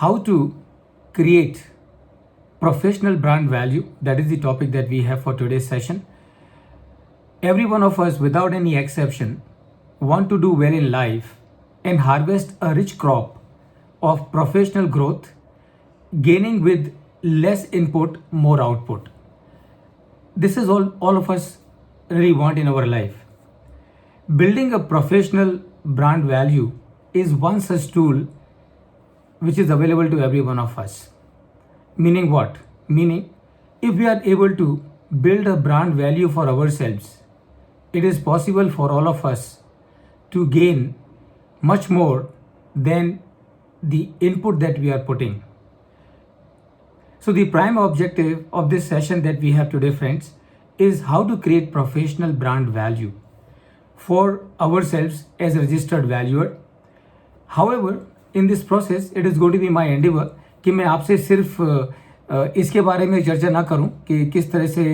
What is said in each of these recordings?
how to create professional brand value. That is the topic that we have for today's session. Every one of us, without any exception, want to do well in life and harvest a rich crop of professional growth, gaining with less input, more output. This is all of us really want in our life. Building a professional brand value is one such tool which is available to every one of us. Meaning what? Meaning, if we are able to build a brand value for ourselves, it is possible for all of us to gain much more than the input that we are putting. So the prime objective of this session that we have today, friends, is how to create professional brand value for ourselves as a registered valuer. However, in this process, it is going to be my endeavor कि मैं आपसे सिर्फ इसके बारे में चर्चा ना करूं कि किस तरह से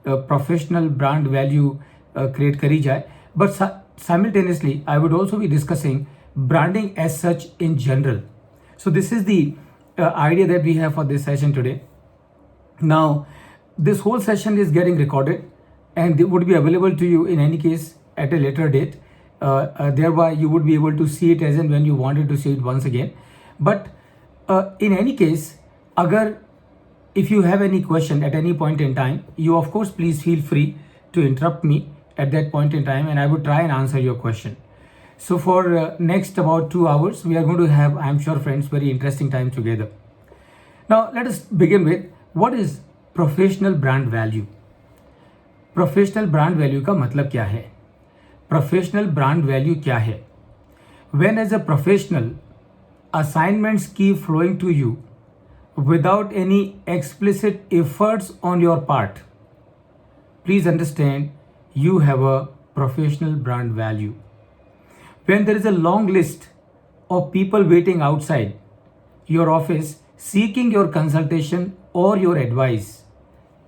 प्रोफेशनल ब्रांड वैल्यू क्रिएट करी जाए, but simultaneously I would also be discussing branding as such in general. So this is the idea that we have for this session today. Now, this whole session is getting recorded and it would be available to you in any case at a later date. Thereby you would be able to see it as and when you wanted to see it once again. But in any case, if you have any question at any point in time, you of course please feel free to interrupt me at that point in time and I would try and answer your question. So for next about 2 hours, we are going to have, I am sure friends, very interesting time together. Now let us begin with what is professional brand value. Professional brand value का मतलब क्या है? Professional brand value क्या है? When as a professional, assignments keep flowing to you without any explicit efforts on your part, please understand you have a professional brand value. When there is a long list of people waiting outside your office seeking your consultation or your advice,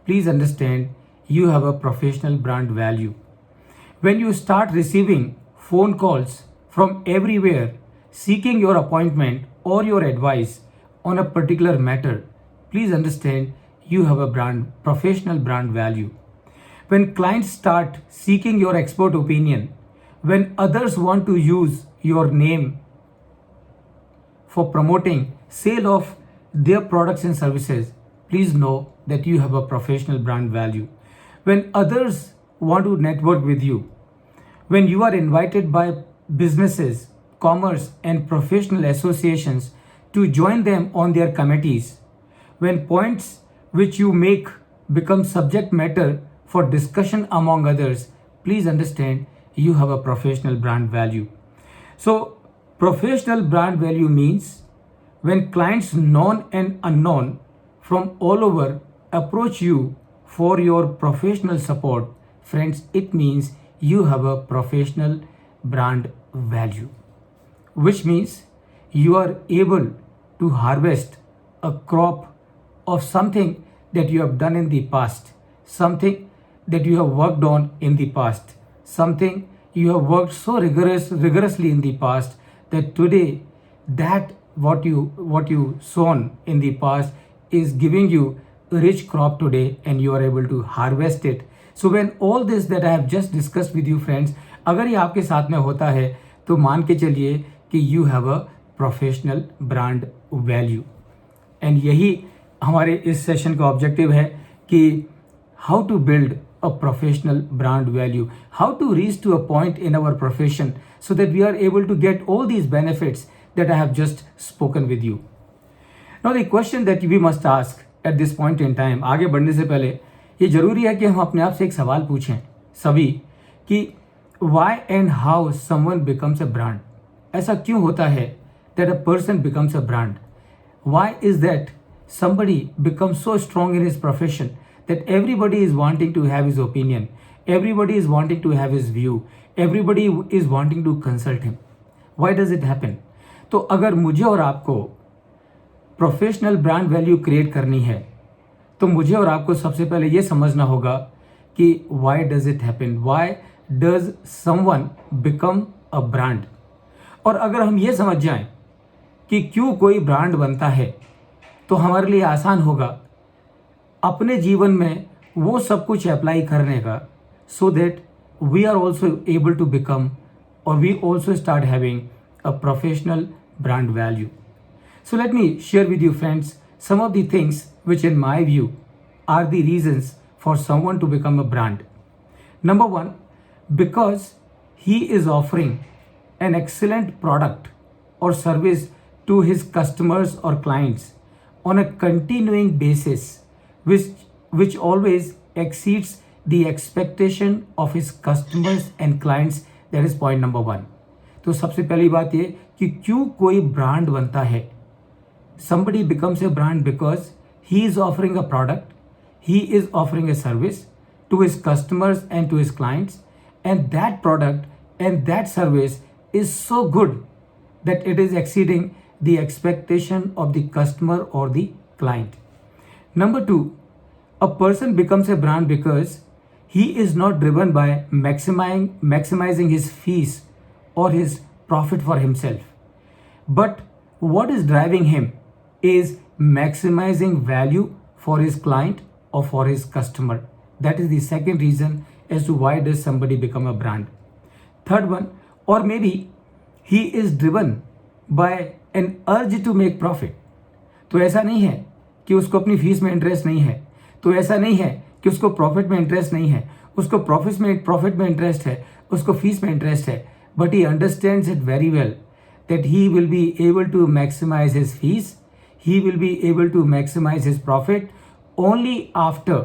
please understand you have a professional brand value. When you start receiving phone calls from everywhere seeking your appointment or your advice on a particular matter, please understand you have a professional brand value. When clients start seeking your expert opinion, when others want to use your name for promoting sale of their products and services, please know that you have a professional brand value. When others want to network with you, when you are invited by businesses, commerce and professional associations to join them on their committees, when points which you make become subject matter for discussion among others, please understand you have a professional brand value. So professional brand value means when clients known and unknown from all over approach you for your professional support, friends, it means you have a professional brand value, which means you are able to harvest a crop of something that you have done in the past, something that you have worked on in the past, something you have worked so rigorously in the past that today that what you sown in the past is giving you a rich crop today and you are able to harvest it. So when all this that I have just discussed with you friends, अगर ये आपके साथ में होता है तो मान के चलिए कि you have a professional brand value. And यही हमारे इस सेशन का ऑब्जेक्टिव है कि how to build a professional brand value, how to reach to a point in our profession so that we are able to get all these benefits that I have just spoken with you. Now the question that we must ask at this point in time, आगे बढ़ने से पहले ये जरूरी है कि हम अपने आप से एक सवाल पूछें सभी कि why and how someone becomes a brand. ऐसा क्यों होता है that a person becomes a brand? Why is that somebody becomes so strong in his profession that everybody is wanting to have his opinion, everybody is wanting to have his view, everybody is wanting to consult him? Why does it happen? तो अगर मुझे और आपको professional brand value create करनी है तो मुझे और आपको सबसे पहले ये समझना होगा कि why does it happen, why does someone become a brand. और अगर हम ये समझ जाएं कि क्यों कोई ब्रांड बनता है, तो हमारे लिए आसान होगा अपने जीवन में वो सब कुछ अप्लाई करने का, so that we are also able to become or we also start having a professional brand value. So let me share with you, friends, some of the things which in my view are the reasons for someone to become a brand. Number one, because he is offering an excellent product or service to his customers or clients on a continuing basis, which always exceeds the expectation of his customers and clients. That is point number one. तो सबसे पहली बात ये कि क्यों कोई brand बनता है. Somebody becomes a brand because he is offering a product, he is offering a service to his customers and to his clients, and that product and that service is so good that it is exceeding the expectation of the customer or the client. Number two, a person becomes a brand because he is not driven by maximizing his fees or his profit for himself, but what is driving him is maximizing value for his client or for his customer. That is the second reason as to why does somebody become a brand. Third one, or maybe he is driven by an urge to make profit. तो ऐसा नहीं है कि उसको अपनी fees में interest नहीं है, तो ऐसा नहीं है कि उसको प्रॉफिट में इंटरेस्ट नहीं है, उसको प्रॉफिट में इंटरेस्ट है, उसको फीस में इंटरेस्ट है, but he understands it very well that he will be able to maximize his fees, he will be able to maximize his profit only after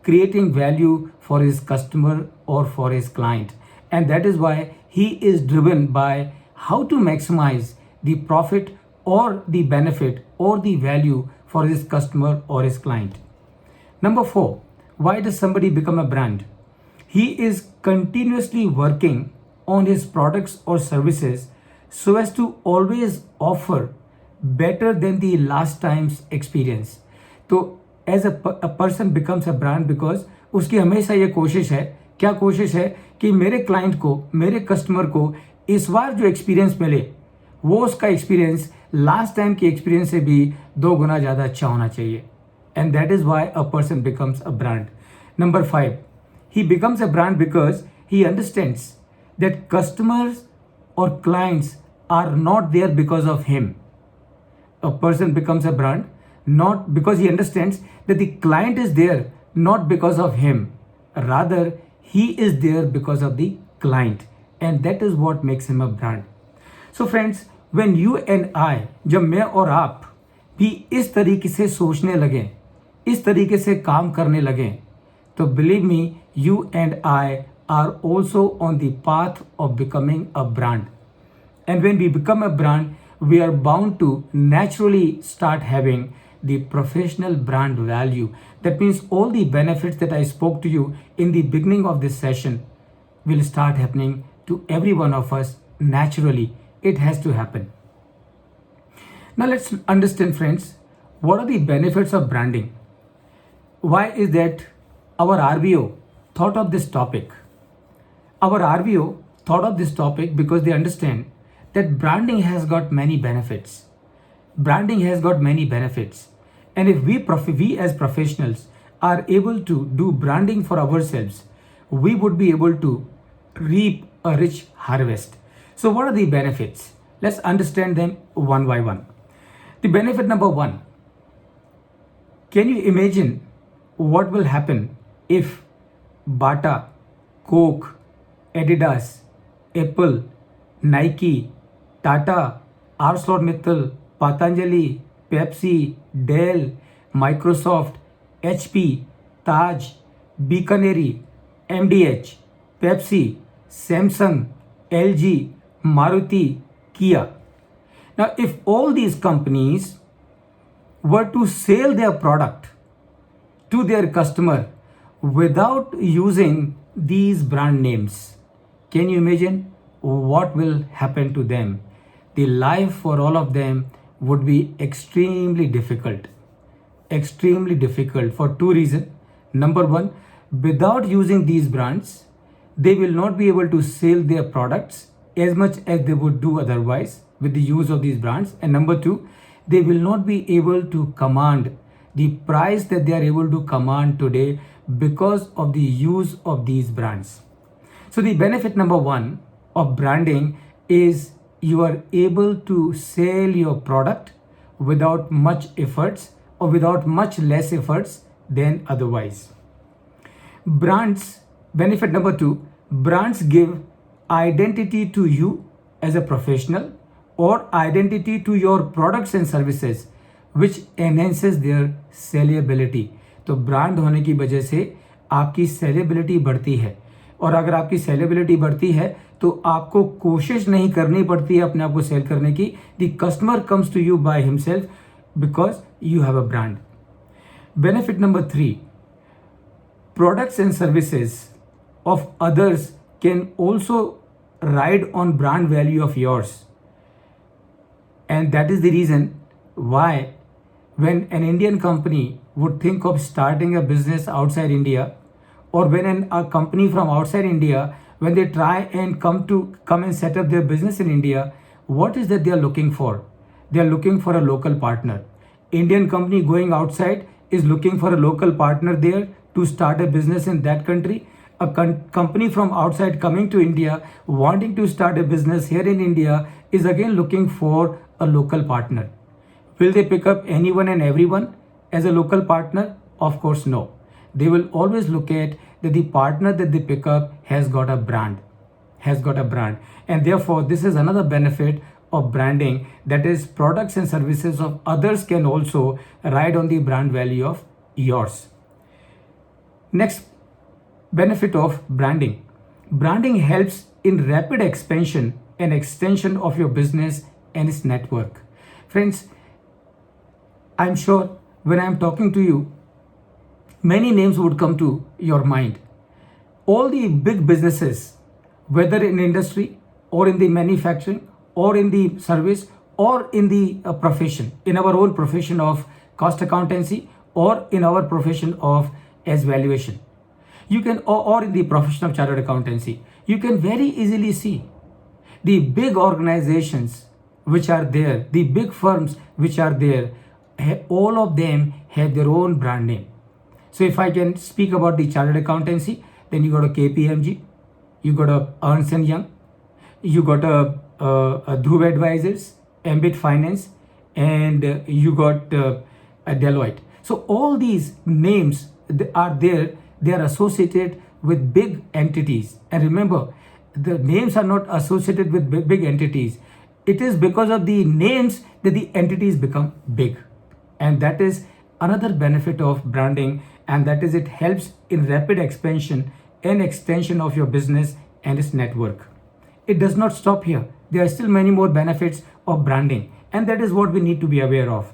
creating value for his customer or for his client. And that is why he is driven by how to maximize the profit or the benefit or the value for his customer or his client. Number four, why does somebody become a brand? He is continuously working on his products or services so as to always offer better than the last time's experience. तो as a person becomes a brand because उसकी हमेशा ये कोशिश है, क्या कोशिश है कि मेरे क्लाइंट को, मेरे कस्टमर को इस बार जो एक्सपीरियंस मिले वो उसका एक्सपीरियंस लास्ट टाइम के एक्सपीरियंस से भी 2 गुना ज़्यादा अच्छा होना चाहिए. And that is why a person becomes a brand. Number 5, he becomes a brand because he understands that customers or clients are not there because of him. A person becomes a brand not because he understands that the client is there not because of him, rather he is there because of the client, and that is what makes him a brand. So friends, when you and I, जब मैं और आप भी इस तरीके से सोचने लगें, इस तरीके से काम करने लगें, तो believe me, you and I are also on the path of becoming a brand. And when we become a brand, we are bound to naturally start having the professional brand value. That means all the benefits that I spoke to you in the beginning of this session will start happening to every one of us naturally. It has to happen. Now let's understand, friends, what are the benefits of branding? Why is that our RBO thought of this topic? Our RBO thought of this topic because they understand that branding has got many benefits. Branding has got many benefits. And if we as professionals are able to do branding for ourselves, we would be able to reap a rich harvest. So what are the benefits? Let's understand them one by one. The benefit number 1. Can you imagine what will happen if Bata, Coke, Adidas, Apple, Nike, Tata, ArcelorMittal, Patanjali, Pepsi, Dell, Microsoft, HP, Taj, Bikaner, MDH, Pepsi, Samsung, LG, Maruti, Kia. Now, if all these companies were to sell their product to their customer without using these brand names, can you imagine what will happen to them? The life for all of them would be extremely difficult for 2 reasons. Number 1, without using these brands, they will not be able to sell their products as much as they would do otherwise. with the use of these brands. And number two, they will not be able to command the price that they are able to command today because of the use of these brands. So the benefit number one of branding is you are able to sell your product without much efforts or without much less efforts than otherwise. Brands, benefit number two, brands give identity to you as a professional or identity to your products and services which enhances their sellability. तो brand होने की वजह से आपकी सेलेबिलिटी बढ़ती है, और अगर आपकी सेलेबिलिटी बढ़ती है तो आपको कोशिश नहीं करनी पड़ती है अपने आप को सेल करने की. The customer comes to you by himself because you have a brand. Benefit number three, products and services of others can also ride on brand value of yours. And that is the reason why when an Indian company would think of starting a business outside India, or when a company from outside India, when they try and come and set up their business in India, what is that they are looking for? They are looking for a local partner. Indian company going outside is looking for a local partner there to start a business in that country. A company from outside coming to India wanting to start a business here in India is again looking for a local partner. Will they pick up anyone and everyone as a local partner? Of course no. They will always look at that the partner that they pick up has got a brand. And therefore this is another benefit of branding, that is products and services of others can also ride on the brand value of yours. Next benefit of branding. Branding helps in rapid expansion and extension of your business and its network. Friends, I'm sure when I'm talking to you, many names would come to your mind. All the big businesses, whether in industry or in the manufacturing or in the service or in the profession, in our own profession of cost accountancy or in our profession of as valuation, you can, or in the profession of chartered accountancy, you can very easily see the big organizations which are there, the big firms which are there, all of them have their own brand name. So if I can speak about the chartered accountancy, then you got a KPMG, you got a Ernst & Young, you got a Dhruv Advisors, Ambit Finance, and you got a Deloitte. So all these names are there, they are associated with big entities. And remember, the names are not associated with big entities. It is because of the names that the entities become big. And that is another benefit of branding, and that is it helps in rapid expansion and extension of your business and its network. It does not stop here. There are still many more benefits of branding, and that is what we need to be aware of.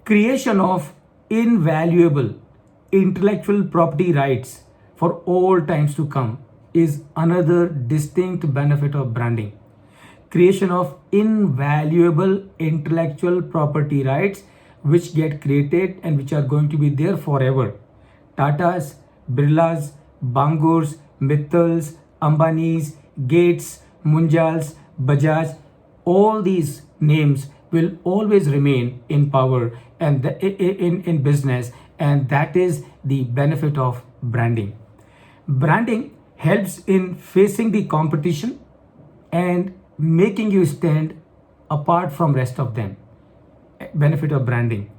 Creation of invaluable intellectual property rights for all times to come is another distinct benefit of branding. Creation of invaluable intellectual property rights which get created and which are going to be there forever. Tatas, Birlas, Bangurs, Mittals, Ambanis, Gates, Munjals, Bajaj, all these names will always remain in power and in business, and that is the benefit of branding. Branding helps in facing the competition and making you stand apart from rest of them. Benefit of branding.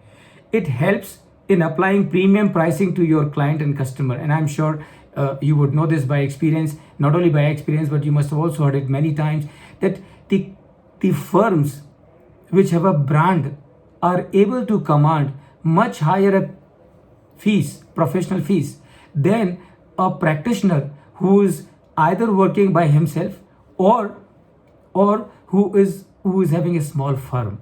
It helps in applying premium pricing to your client and customer, and I'm sure you would know this by experience, not only by experience, but you must have also heard it many times, that the firms which have a brand are able to command much higher fees, professional fees, than a practitioner who is either working by himself or who is having a small firm.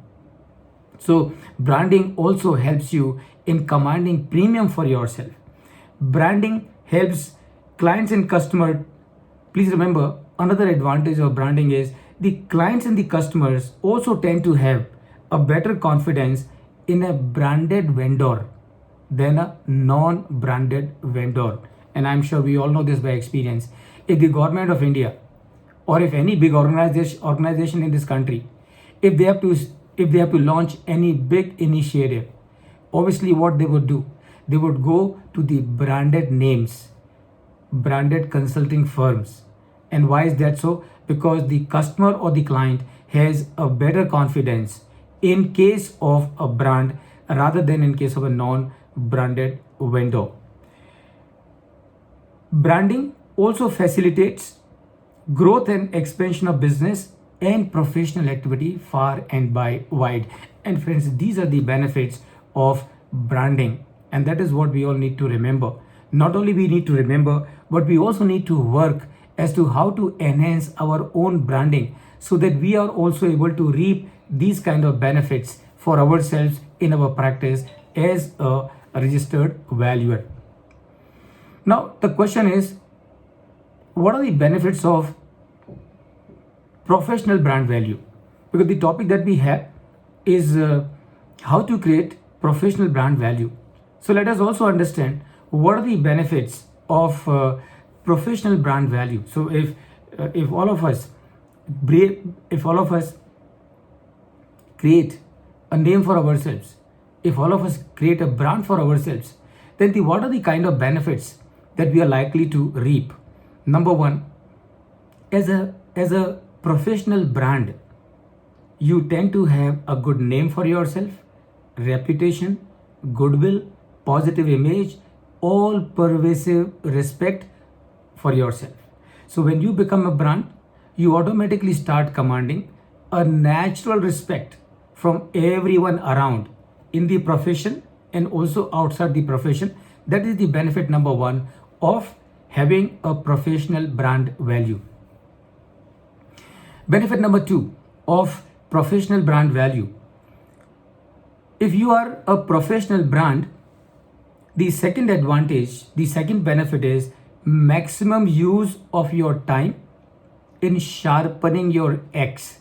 So branding also helps you in commanding premium for yourself. Branding helps clients and customer. Please remember, another advantage of branding is the clients and the customers also tend to have a better confidence in a branded vendor than a non-branded vendor. And I'm sure we all know this by experience. If the government of India or if any big organization in this country, if they have to launch any big initiative, obviously what they would do, they would go to the branded names, branded consulting firms. And why is that so? Because the customer or the client has a better confidence in case of a brand rather than in case of a non-branded vendor. Branding also facilitates growth and expansion of business and professional activity far and wide. And friends, these are the benefits of branding, and that is what we all need to remember. Not only we need to remember, but we also need to work as to how to enhance our own branding so that we are also able to reap these kind of benefits for ourselves in our practice as a registered valuer. Now the question is, what are the benefits of professional brand value? Because the topic that we have is how to create professional brand value. So let us also understand what are the benefits of professional brand value. So if all of us create a name for ourselves, if all of us create a brand for ourselves, then what are the kind of benefits that we are likely to reap? Number one, as a professional brand, you tend to have a good name for yourself, reputation, goodwill, positive image, all pervasive respect for yourself. So when you become a brand, you automatically start commanding a natural respect from everyone around in the profession and also outside the profession. That is the benefit number one of having a professional brand value. Benefit number two of professional brand value. If you are a professional brand, the second benefit is maximum use of your time in sharpening your X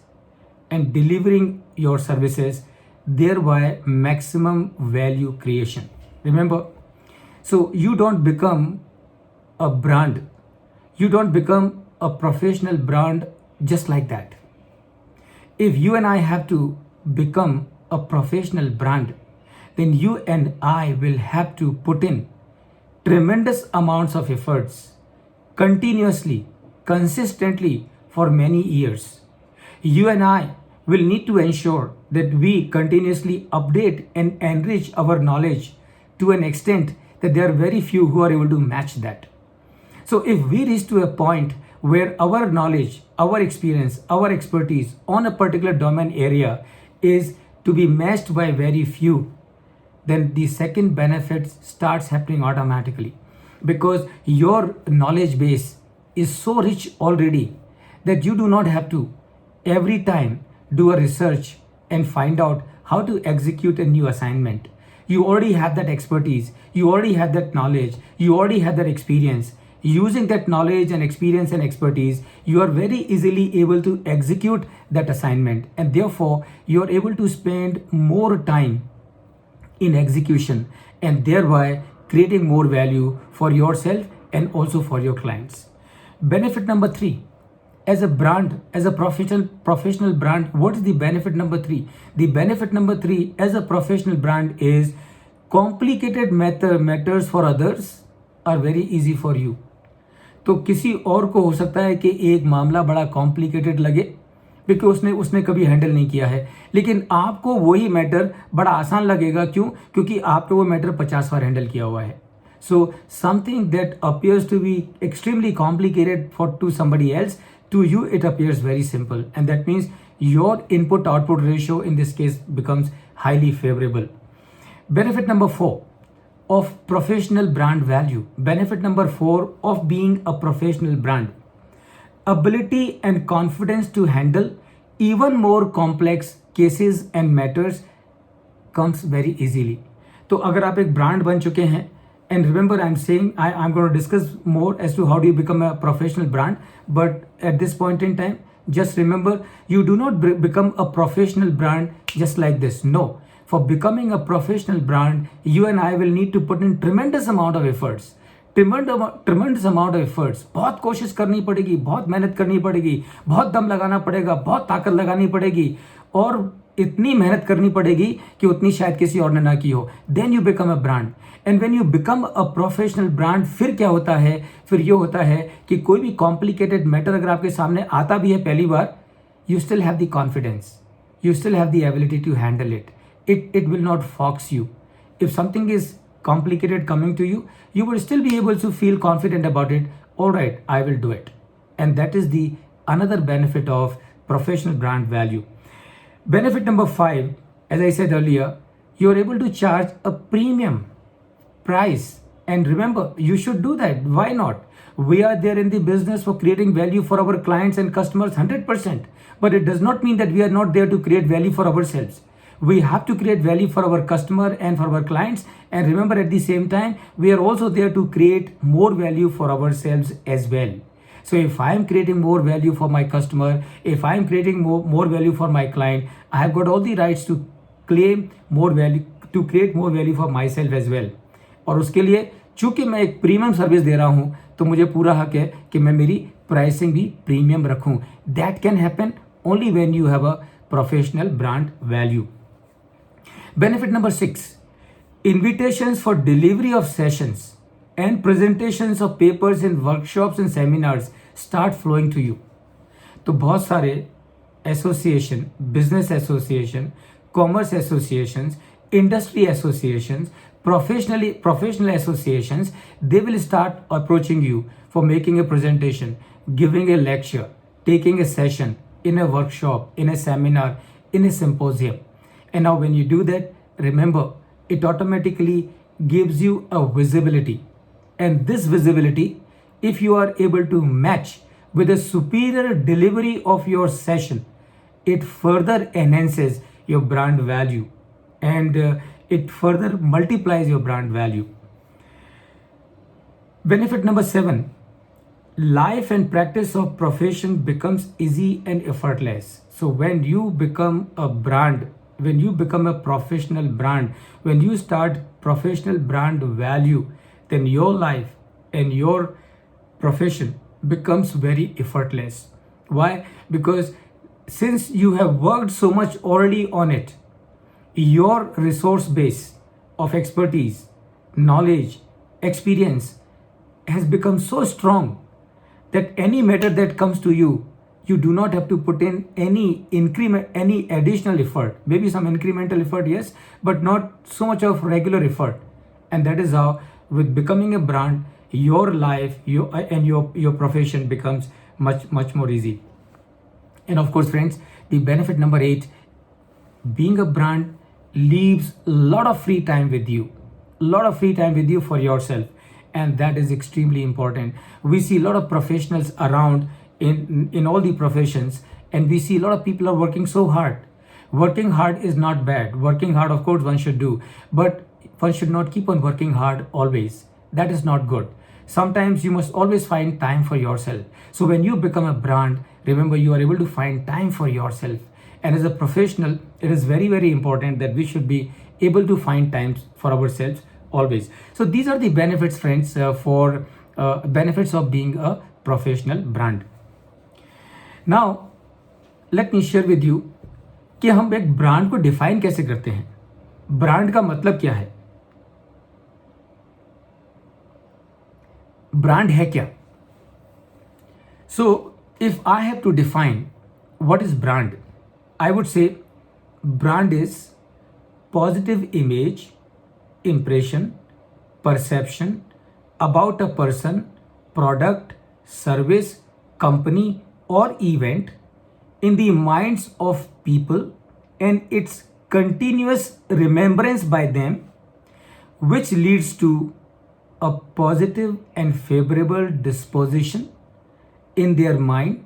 and delivering your services, thereby maximum value creation. Remember, so you don't become a brand, you don't become a professional brand just like that. If you and I have to become a professional brand, then you and I will have to put in tremendous amounts of efforts continuously, consistently for many years. You and I will need to ensure that we continuously update and enrich our knowledge to an extent that there are very few who are able to match that. So if we reach to a point where our knowledge, our experience, our expertise on a particular domain area is to be matched by very few, then the second benefit starts happening automatically, because your knowledge base is so rich already that you do not have to every time do a research and find out how to execute a new assignment. You already have that expertise, you already have that knowledge, you already have that experience. Using that knowledge and experience and expertise, you are very easily able to execute that assignment, and therefore you are able to spend more time in execution and thereby creating more value for yourself and also for your clients. Benefit number three, as a brand, as a professional brand, what is the benefit number three? The benefit number three as a professional brand is complicated matters for others are very easy for you. तो किसी और को हो सकता है कि एक मामला बड़ा कॉम्प्लिकेटेड लगे क्योंकि उसने कभी हैंडल नहीं किया है, लेकिन आपको वही मैटर बड़ा आसान लगेगा। क्यों? क्योंकि आपने वो मैटर 50 बार हैंडल किया हुआ है। So something that appears to be extremely complicated for to somebody else, to you it appears very simple, and that means your input output ratio in this case becomes highly favorable. Benefit number 4 of professional brand value, benefit number 4 of being a professional brand, ability and confidence to handle even more complex cases and matters comes very easily. तो अगर आप एक brand बन चुके हैं, and remember I'm saying I'm going to discuss more as to how do you become a professional brand, but at this point in time just remember, you do not become a professional brand just like this. No, for becoming a professional brand, you and I will need to put in tremendous amount of efforts. Tremendous amount of efforts, बहुत कोशिश करनी पड़ेगी, बहुत मेहनत करनी पड़ेगी, बहुत दम लगाना पड़ेगा, बहुत ताकत लगानी पड़ेगी, और इतनी मेहनत करनी पड़ेगी कि उतनी शायद किसी और ने ना की हो. Then you become a brand. And when you become a professional brand, फिर क्या होता है, फिर ये होता है कि कोई भी कॉम्प्लिकेटेड मैटर अगर आपके सामने आता भी है पहली बार, you still have the confidence, you still have the ability to handle it. It will not fox you. If something is complicated coming to you, you will still be able to feel confident about it. All right, I will do it. And that is the another benefit of professional brand value. Benefit number 5, as I said earlier, you are able to charge a premium price. And remember, you should do that. Why not? We are there in the business for creating value for our clients and customers 100%. But it does not mean that we are not there to create value for ourselves. We have to create value for our customer and for our clients. And remember, at the same time, we are also there to create more value for ourselves as well. So if I am creating more value for my customer, if I am creating more value for my client, I have got all the rights to claim more value, to create more value for myself as well. और उसके लिए चूंकि मैं एक premium service दे रहा हूं, तो मुझे पूरा हक है कि मैं मेरी प्राइसिंग भी प्रीमियम रखूं. That can happen only when you have a professional brand value. Benefit number 6, invitations for delivery of sessions and presentations of papers in workshops and seminars start flowing to you. तो बहुत सारे association, business association, commerce associations, industry associations, professional associations, they will start approaching you for making a presentation, giving a lecture, taking a session in a workshop, in a seminar, in a symposium. And now when you do that, remember, it automatically gives you a visibility. And this visibility, if you are able to match with a superior delivery of your session, it further enhances your brand value, and it further multiplies your brand value. Benefit number 7, life and practice of profession becomes easy and effortless. So when you become a brand, when you become a professional brand, when you start professional brand value, then your life and your profession becomes very effortless. Why? Because since you have worked so much already on it, your resource base of expertise, knowledge, experience has become so strong that any matter that comes to you, you do not have to put in any increment, any additional effort. Maybe some incremental effort, yes, but not so much of regular effort. And that is how, with becoming a brand, your life, your profession becomes much more easy. And of course, friends, the benefit number 8, being a brand leaves a lot of free time with you, for yourself. And that is extremely important. We see a lot of professionals around in all the professions, and we see a lot of people are working so hard. Working hard is not bad. Working hard, of course, one should do, but one should not keep on working hard always. That is not good. Sometimes you must always find time for yourself. So when you become a brand, remember, you are able to find time for yourself. And as a professional, it is very important that we should be able to find time for ourselves always. So these are the benefits, friends, for benefits of being a professional brand. Now let me share with you कि हम एक brand को define कैसे करते हैं. Brand का मतलब क्या है, ब्रांड है क्या. So if I have to define what is brand, I would say brand is positive image, impression, perception about a person, product, service, company or event in the minds of people, and its continuous remembrance by them, which leads to a positive and favorable disposition in their mind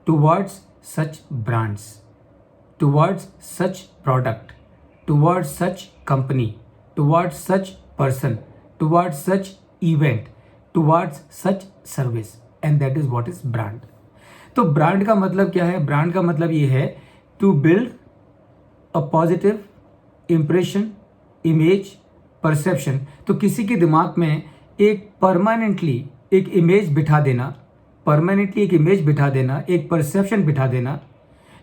towards such brands, towards such product, towards such company, towards such person, towards such event, towards such service. And that is what is brand. तो brand का मतलब क्या है? Brand का मतलब ये है to build a positive impression, image, perception. तो किसी के दिमाग में एक परमानेंटली एक इमेज बिठा देना, एक परसेप्शन बिठा देना,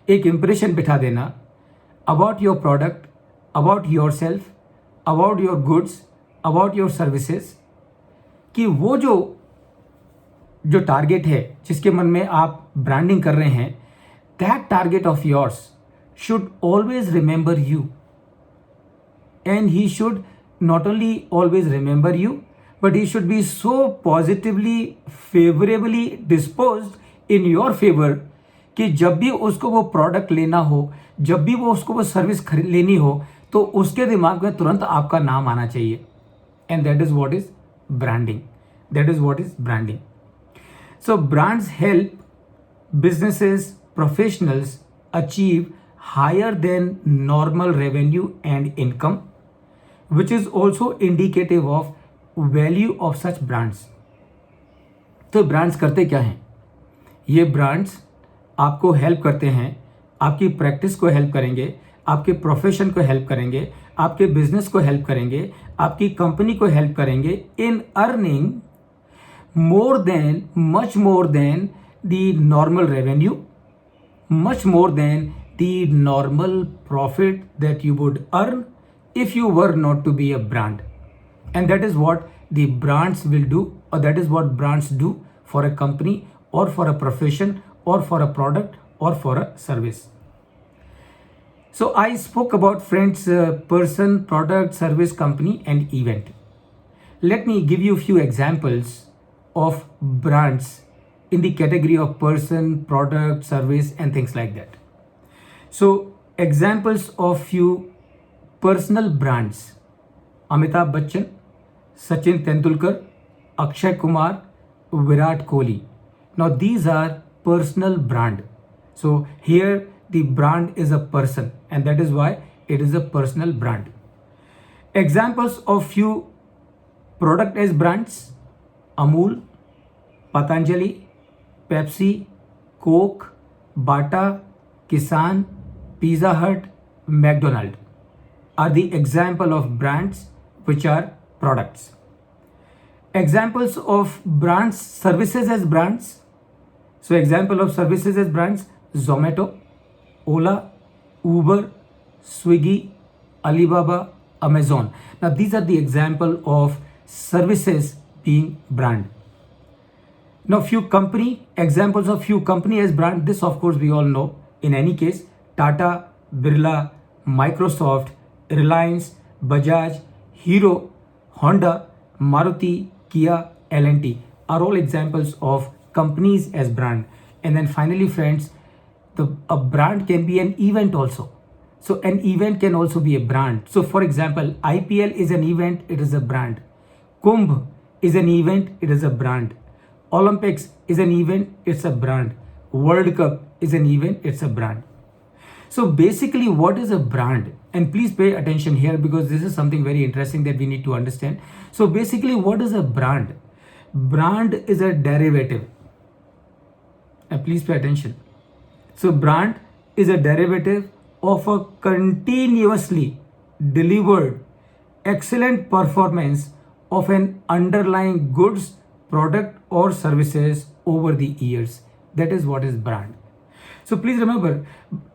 एक इंप्रेशन बिठा देना, about your product, about yourself, about your goods, about your services, कि वो जो टारगेट है जिसके मन में आप ब्रांडिंग कर रहे हैं, that target of yours should always remember you, and he should not only always remember you, but he should be so positively, favorably disposed in your favor कि जब भी उसको वो प्रोडक्ट लेना हो, जब भी वो उसको वो सर्विस लेनी हो, तो उसके दिमाग में तुरंत आपका नाम आना चाहिए. And that is what is branding. That is what is branding. So brands help businesses, professionals achieve higher than normal revenue and income, which is also indicative of value of such brands. तो brands करते क्या हैं? ये brands आपको help करते हैं, आपकी practice को हेल्प करेंगे, आपके प्रोफेशन को हेल्प करेंगे, आपके बिजनेस को हेल्प करेंगे, आपकी कंपनी को हेल्प करेंगे in earning much more than the normal revenue, much more than the normal profit that you would earn if you were not to be a brand. And that is what the brands will do, or that is what brands do for a company or for a profession or for a product or for a service. So I spoke about friends, person, product, service, company and event. Let me give you a few examples of brands in the category of person, product, service and things like that. So examples of few personal brands: Amitabh Bachchan, Sachin Tendulkar, Akshay Kumar, Virat Kohli. Now these are personal brand. So here the brand is a person, and that is why it is a personal brand. Examples of few product as brands: Amul, Patanjali, Pepsi, Coke, Bata, Kisan, Pizza Hut, McDonald are the example of brands which are products. Examples of brands, services as brands. So example of services as brands: Zomato, Ola, Uber, Swiggy, Alibaba, Amazon. Now these are the example of services being brand. Now few company, examples of few company as brand. This of course we all know. In any case, Tata, Birla, Microsoft, Reliance, Bajaj, Hero, Honda, Maruti, Kia, L&T are all examples of companies as brand. And then finally friends, a brand can be an event also. So an event can also be a brand. So for example, IPL is an event, it is a brand. Kumbh is an event, it is a brand. Olympics is an event, it's a brand. World Cup is an event, it's a brand. So basically what is a brand? And please pay attention here because this is something very interesting that we need to understand. So basically what is a brand? Brand is a derivative. And please pay attention. So brand is a derivative of a continuously delivered excellent performance of an underlying goods, product or services over the years. That is what is brand. So please remember,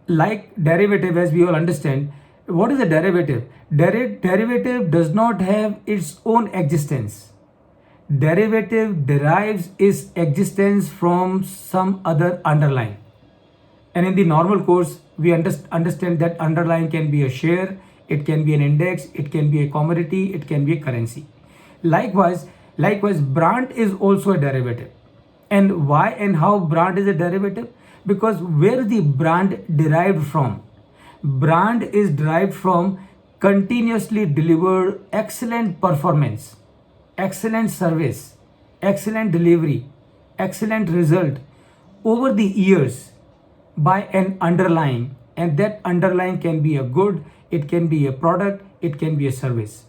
like derivative, as we all understand, what is a derivative? Derivative does not have its own existence. Derivative derives its existence from some other underlying. And in the normal course, we understand that underlying can be a share, it can be an index, it can be a commodity, it can be a currency. Likewise, brand is also a derivative. And why and how brand is a derivative? Because where the brand derived from? Brand is derived from continuously delivered excellent performance, excellent service, excellent delivery, excellent result over the years by an underlying, and that underlying can be a good, it can be a product, it can be a service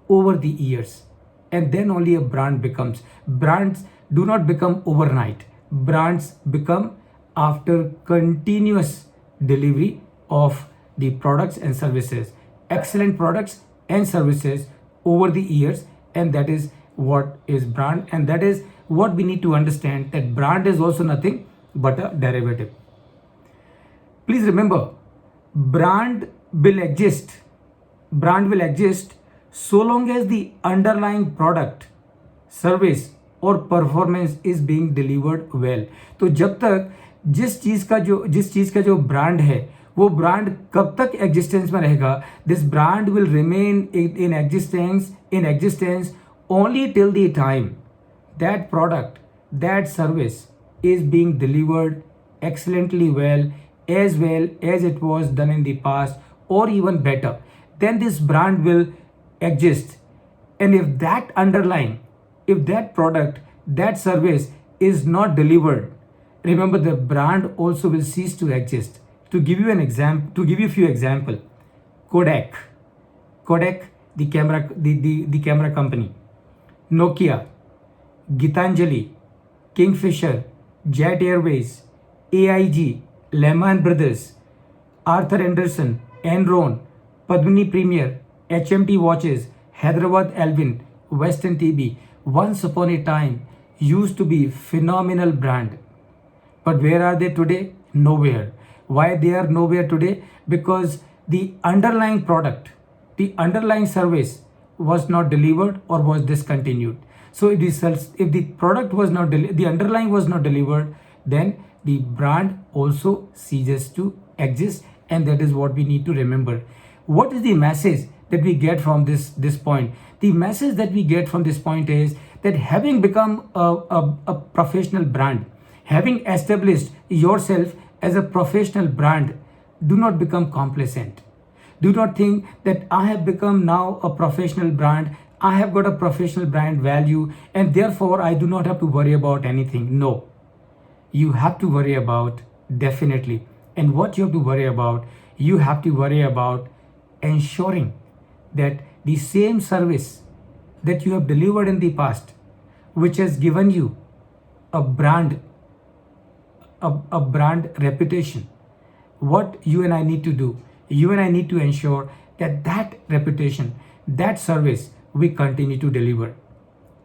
over the years. And then only a brand becomes. Brands do not become overnight. Brands become after continuous delivery of the products and services, excellent products and services over the years, and that is what is brand. And that is what we need to understand, that brand is also nothing but a derivative. Please remember, brand will exist, brand will exist so long as the underlying product, service और performance is being delivered well. तो जब तक जिस चीज का जो brand है वो ब्रांड कब तक एग्जिस्टेंस में रहेगा, this brand will remain in existence only till the time that product, that service is being delivered excellently well as it was done in the past or even better. Then this brand will exist. And if that product, that service is not delivered, remember the brand also will cease to exist. To give you a few example, Kodak, the camera company, Nokia, Gitanjali, Kingfisher, Jet Airways, AIG, Lehman Brothers, Arthur Anderson, Enron, Padmini Premier, HMT Watches, Hyderabad Alvin, Western TB, once upon a time used to be phenomenal brand. But where are they today? Nowhere. Why they are nowhere today? Because the underlying product, the underlying service was not delivered or was discontinued. So if the product was not the underlying was not delivered, then the brand also ceases to exist, and that is what we need to remember. What is the message that we get from this point? The message that we get from this point is that having become a professional brand, having established yourself as a professional brand, do not become complacent. Do not think that I have become now a professional brand, I have got a professional brand value, and therefore I do not have to worry about anything. No, you have to worry about, definitely. And what you have to worry about, you have to worry about ensuring that the same service that you have delivered in the past, which has given you a brand reputation, what you and I need to do, you and I need to ensure that reputation, that service, we continue to deliver.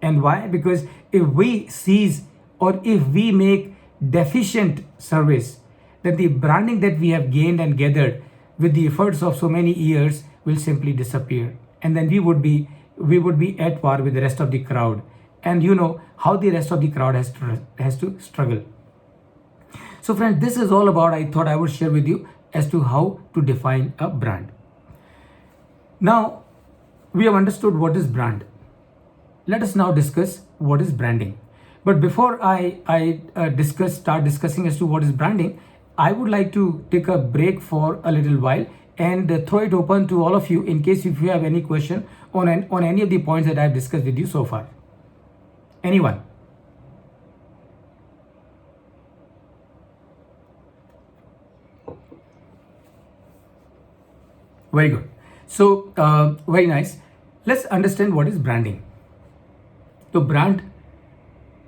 And why? Because if we cease or if we make deficient service, then the branding that we have gained and gathered with the efforts of so many years will simply disappear. And then we would be at war with the rest of the crowd. And you know how the rest of the crowd has to struggle. So friends, this is all about, I thought I would share with you as to how to define a brand. Now, we have understood what is brand. Let us now discuss what is branding. But before I start discussing as to what is branding, I would like to take a break for a little while and throw it open to all of you in case if you have any question on any of the points that I have discussed with you so far. Anyone? Very good. So, very nice. Let's understand what is branding. तो brand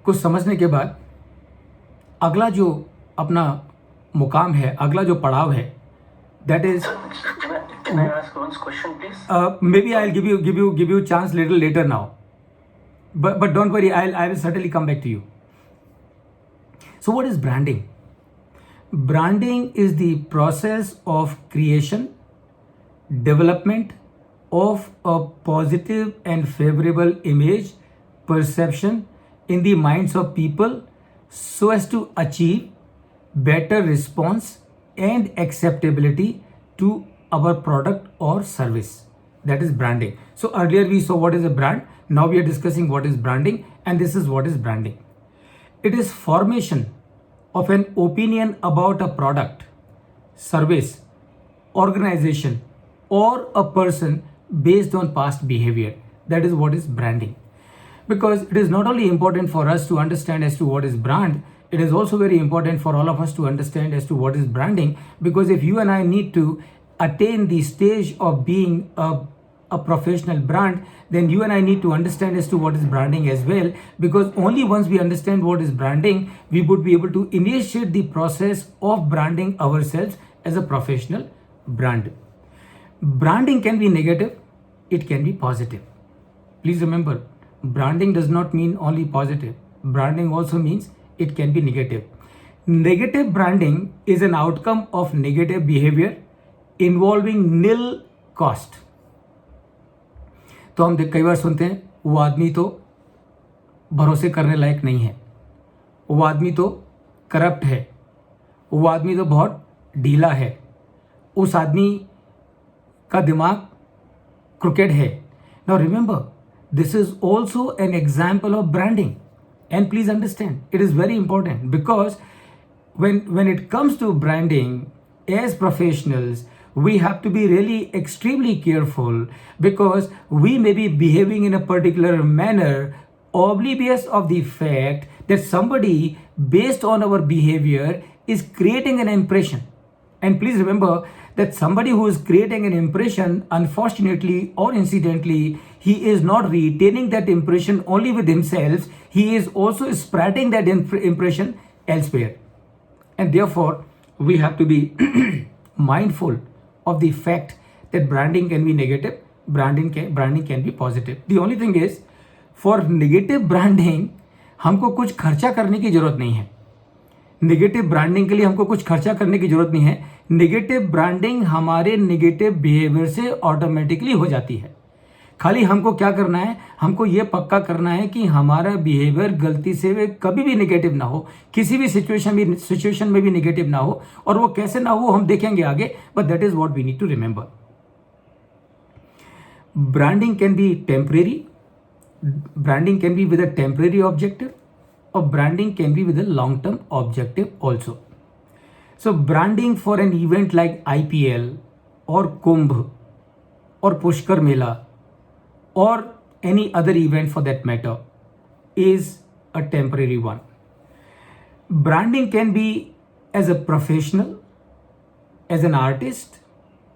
को समझने के बाद अगला जो अपना मुकाम है, अगला जो पड़ाव है, that is. Can I ask one question, please? Maybe I'll give you chance little later now. But don't worry, I will certainly come back to you. So what is branding? Branding is the process of creation, development of a positive and favorable image perception in the minds of people so as to achieve better response and acceptability to our product or service. That is branding. So earlier we saw what is a brand. Now we are discussing what is branding, and this is what is branding. It is formation of an opinion about a product, service, organization, or a person based on past behavior. That is what is branding. Because it is not only important for us to understand as to what is brand, it is also very important for all of us to understand as to what is branding. Because if you and I need to attain the stage of being a professional brand, then you and I need to understand as to what is branding as well. Because only once we understand what is branding, we would be able to initiate the process of branding ourselves as a professional brand. Branding can be negative, it can be positive. Please remember, branding does not mean only positive. Branding also means it can be negative. Negative branding is an outcome of negative behavior involving nil cost. तो हम कई बार सुनते हैं वो आदमी तो भरोसे करने लायक नहीं है, वो आदमी तो करप्ट है, वो आदमी तो बहुत ढीला है, उस आदमी का दिमाग crooked है। Now remember, this is also an example of branding, and please understand, it is very important because when it comes to branding, as professionals, we have to be really extremely careful because we may be behaving in a particular manner oblivious of the fact that somebody based on our behavior is creating an impression. And please remember that somebody who is creating an impression, unfortunately or incidentally, he is not retaining that impression only with himself, he is also spreading that impression elsewhere. And therefore, we have to be mindful of the fact that branding can be negative, branding can be positive. The only thing is, for negative branding, हमको कुछ खर्चा करने की जरूरत नहीं है। Negative branding के लिए हमको कुछ खर्चा करने की जरूरत नहीं है। नेगेटिव ब्रांडिंग हमारे नेगेटिव बिहेवियर से ऑटोमेटिकली हो जाती है। खाली हमको क्या करना है, हमको ये पक्का करना है कि हमारा बिहेवियर गलती से कभी भी नेगेटिव ना हो, किसी भी सिचुएशन में भी नेगेटिव ना हो, और वो कैसे ना हो हम देखेंगे आगे, but that is what we need to remember. Branding can be temporary, branding can be with a temporary objective, or branding can be with a long term objective also. So branding for an event like IPL or Kumbh or Pushkar Mela or any other event for that matter is a temporary one. Branding can be as a professional, as an artist,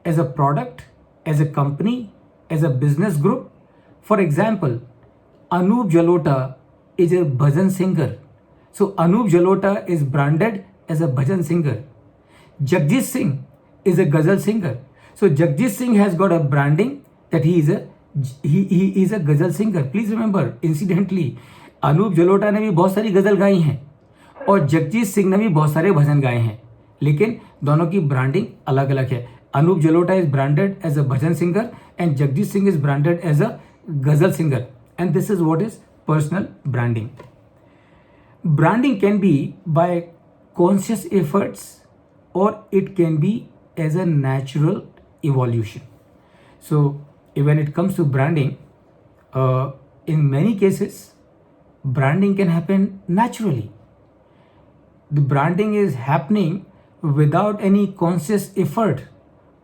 as a product, as a company, as a business group. For example, Anup Jalota is a bhajan singer. So Anup Jalota is branded as a bhajan singer. Jagjit Singh is a ghazal singer. So Jagjit Singh has got a branding that he is a ghazal singer. Please remember, incidentally, Anup Jalota ने भी बहुत सारी गजल गाई हैं और जगजीत सिंह ने भी बहुत सारे भजन गाए हैं, लेकिन दोनों की ब्रांडिंग अलग अलग है। Anup Jalota is branded as a bhajan singer and Jagjit Singh is branded as a ghazal singer. And this is what is personal branding. Branding can be by conscious efforts or it can be as a natural evolution. So when it comes to branding, in many cases, branding can happen naturally. The branding is happening without any conscious effort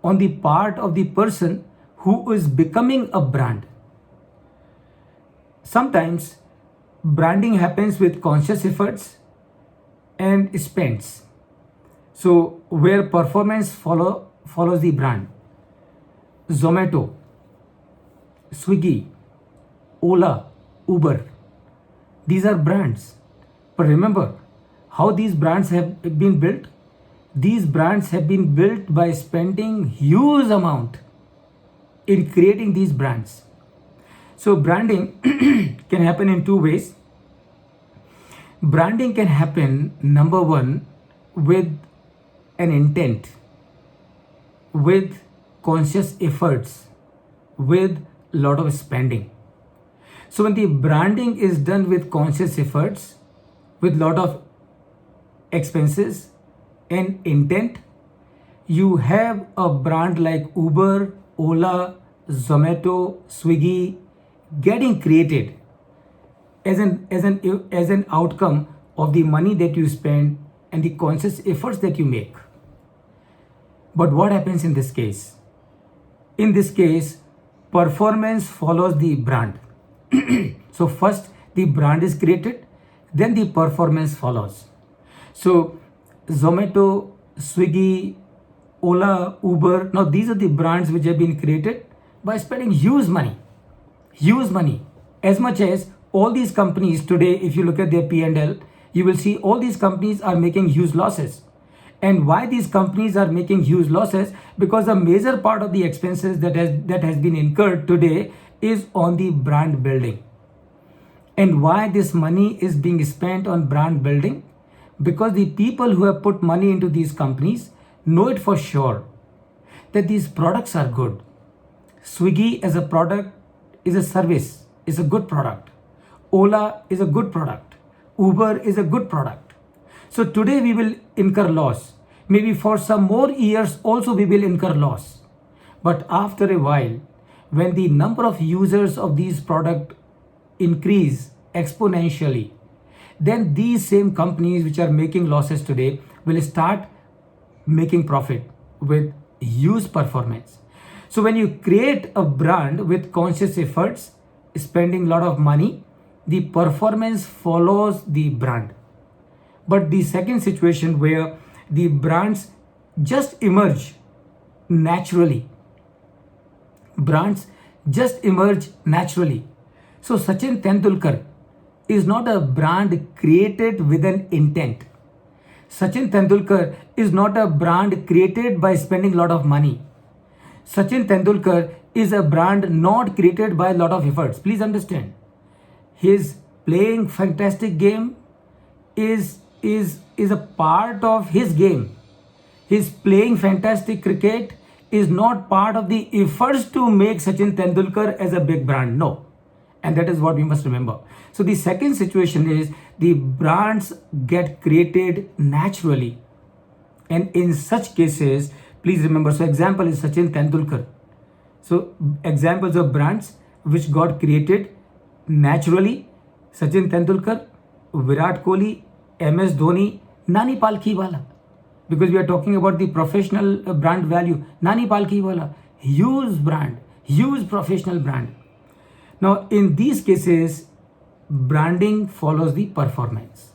on the part of the person who is becoming a brand. Sometimes branding happens with conscious efforts and spends. So where performance follows the brand. Zomato, Swiggy, Ola, Uber, these are brands. But remember how these brands have been built. These brands have been built by spending huge amount in creating these brands. So branding can happen in two ways. Branding can happen, number one, with an intent, with conscious efforts, with lot of spending. So when the branding is done with conscious efforts, with lot of expenses and intent, you have a brand like Uber, Ola, Zomato, Swiggy getting created as an outcome of the money that you spend and the conscious efforts that you make. But what happens in this case? In this case, performance follows the brand. So first the brand is created, then the performance follows. So Zomato, Swiggy, Ola, Uber, now these are the brands which have been created by spending huge money. As much as all these companies today, if you look at their P&L, you will see all these companies are making huge losses. And why these companies are making huge losses? Because a major part of the expenses that has been incurred today is on the brand building. And why this money is being spent on brand building? Because the people who have put money into these companies know it for sure that these products are good. Swiggy as a product is a service, is a good product. Ola is a good product. Uber is a good product. So today we will incur loss. Maybe for some more years also we will incur loss. But after a while, when the number of users of these products increase exponentially, then these same companies which are making losses today will start making profit with huge performance. So when you create a brand with conscious efforts, spending a lot of money, the performance follows the brand. But the second situation where the brands just emerge naturally, brands just emerge naturally. So Sachin Tendulkar is not a brand created with an intent. Sachin Tendulkar is not a brand created by spending a lot of money. Sachin Tendulkar is a brand not created by a lot of efforts. Please understand. His playing fantastic game is a part of his game. His playing fantastic cricket is not part of the efforts to make Sachin Tendulkar as a big brand. No. And that is what we must remember. So the second situation is the brands get created naturally. And in such cases, please remember, so example is Sachin Tendulkar. So examples of brands which got created naturally: Sachin Tendulkar, Virat Kohli, MS Dhoni, Nani Palkhiwala. Because we are talking about the professional brand value. Nani Palkhiwala, huge brand, huge professional brand. Now in these cases, branding follows the performance.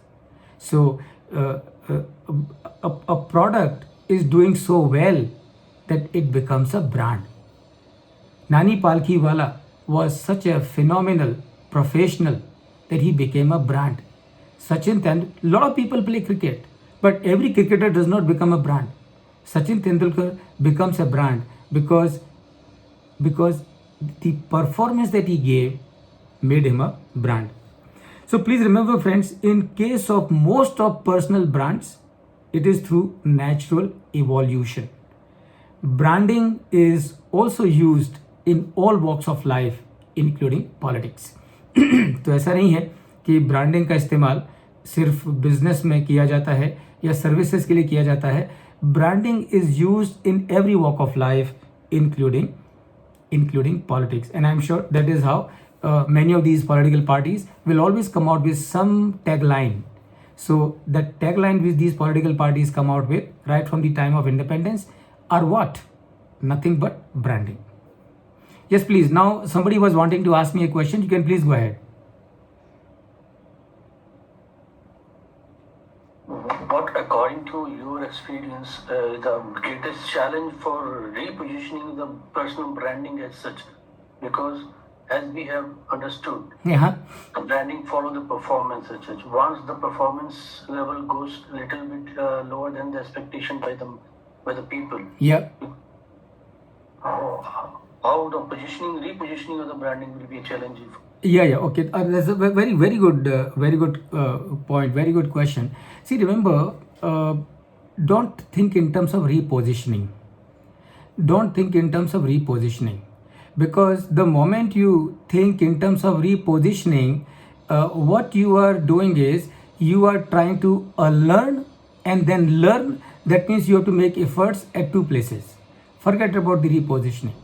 So a product is doing so well that it becomes a brand. Nani Palkhiwala was such a phenomenal professional that he became a brand. Sachin Tendulkar, a lot of people play cricket, but every cricketer does not become a brand. Sachin Tendulkar becomes a brand because the performance that he gave made him a brand. So please remember, friends, in case of most of personal brands, it is through natural evolution. Branding is also used in all walks of life, including politics. तो ऐसा नहीं है कि branding का इस्तेमाल सिर्फ business में किया जाता है या सर्विसेज के लिए किया जाता है. Branding is used in every walk of life, including politics. And I'm sure that is how many of these political parties will always come out with some tagline. So the tagline which these political parties come out with right from the time of independence are what? Nothing but branding. Yes, please. Now somebody was wanting to ask me a question. You can please go ahead. What, according to your experience, the greatest challenge for repositioning the personal branding as such? Because as we have understood, the branding follow the performance as such. Once the performance level goes a little bit lower than the expectation by the people, how the repositioning of the branding will be a challenge. Okay. That's a very good point. Very good question. See, remember, don't think in terms of repositioning. Don't think in terms of repositioning, because the moment you think in terms of repositioning, what you are doing is you are trying to learn and then learn. That means you have to make efforts at two places. Forget about the repositioning.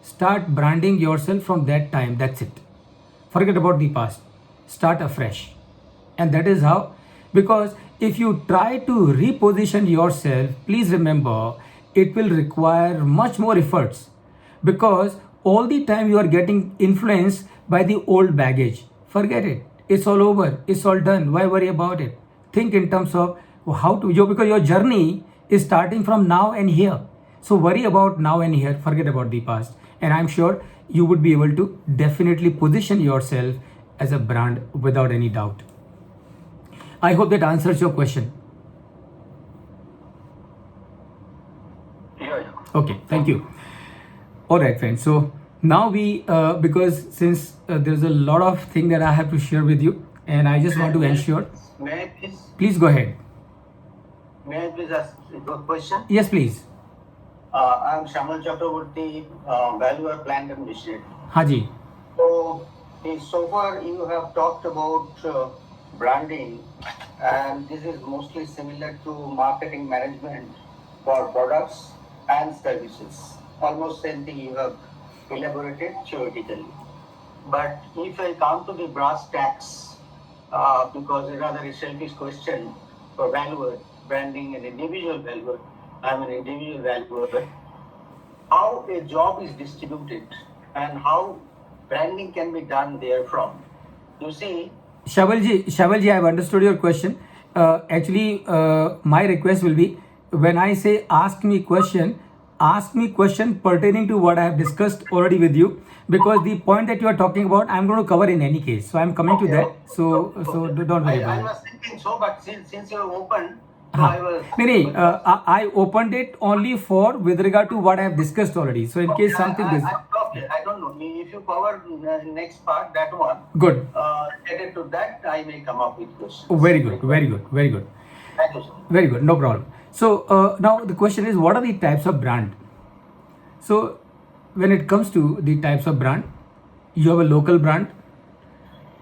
Start branding yourself from that time. That's it. Forget about the past. Start afresh. And that is how, because if you try to reposition yourself, please remember, it will require much more efforts, because all the time you are getting influenced by the old baggage. Forget it. It's all over. It's all done. Why worry about it? Think in terms of how to, because your journey is starting from now and here. So worry about now and here. Forget about the past. And I'm sure you would be able to definitely position yourself as a brand without any doubt. I hope that answers your question. Yeah. Okay, thank you. All right, friends. So now we, because since there's a lot of things that I have to share with you, and I just want to ensure. May I please? Please go ahead. May I please ask a question? Yes, please. I'm Shamal Chakraborty, Valuer Plant and Machinery. हाँ जी. So, so far you have talked about branding, and this is mostly similar to marketing management for products and services. Almost same thing you have elaborated theoretically. But if I come to the brass tacks, because it's rather a selfish question for valuer, branding an individual valuer, I'm an individual valuer, how a job is distributed and how branding can be done therefrom. You see, Shabalji, I've understood your question. Actually, my request will be, when I say ask me question pertaining to what I have discussed already with you, because the point that you are talking about, I'm going to cover in any case. So I'm coming to that. So don't worry about I it. was thinking so, but since you're open, so I was. I opened it only for with regard to what I have discussed already. So in case something is Okay, I don't know. If you cover next part, that one. good. Related to that, I may come up with questions. Very good. Thank you, sir. Very good, no problem. So now the question is, what are the types of brand? So when it comes to the types of brand, you have a local brand,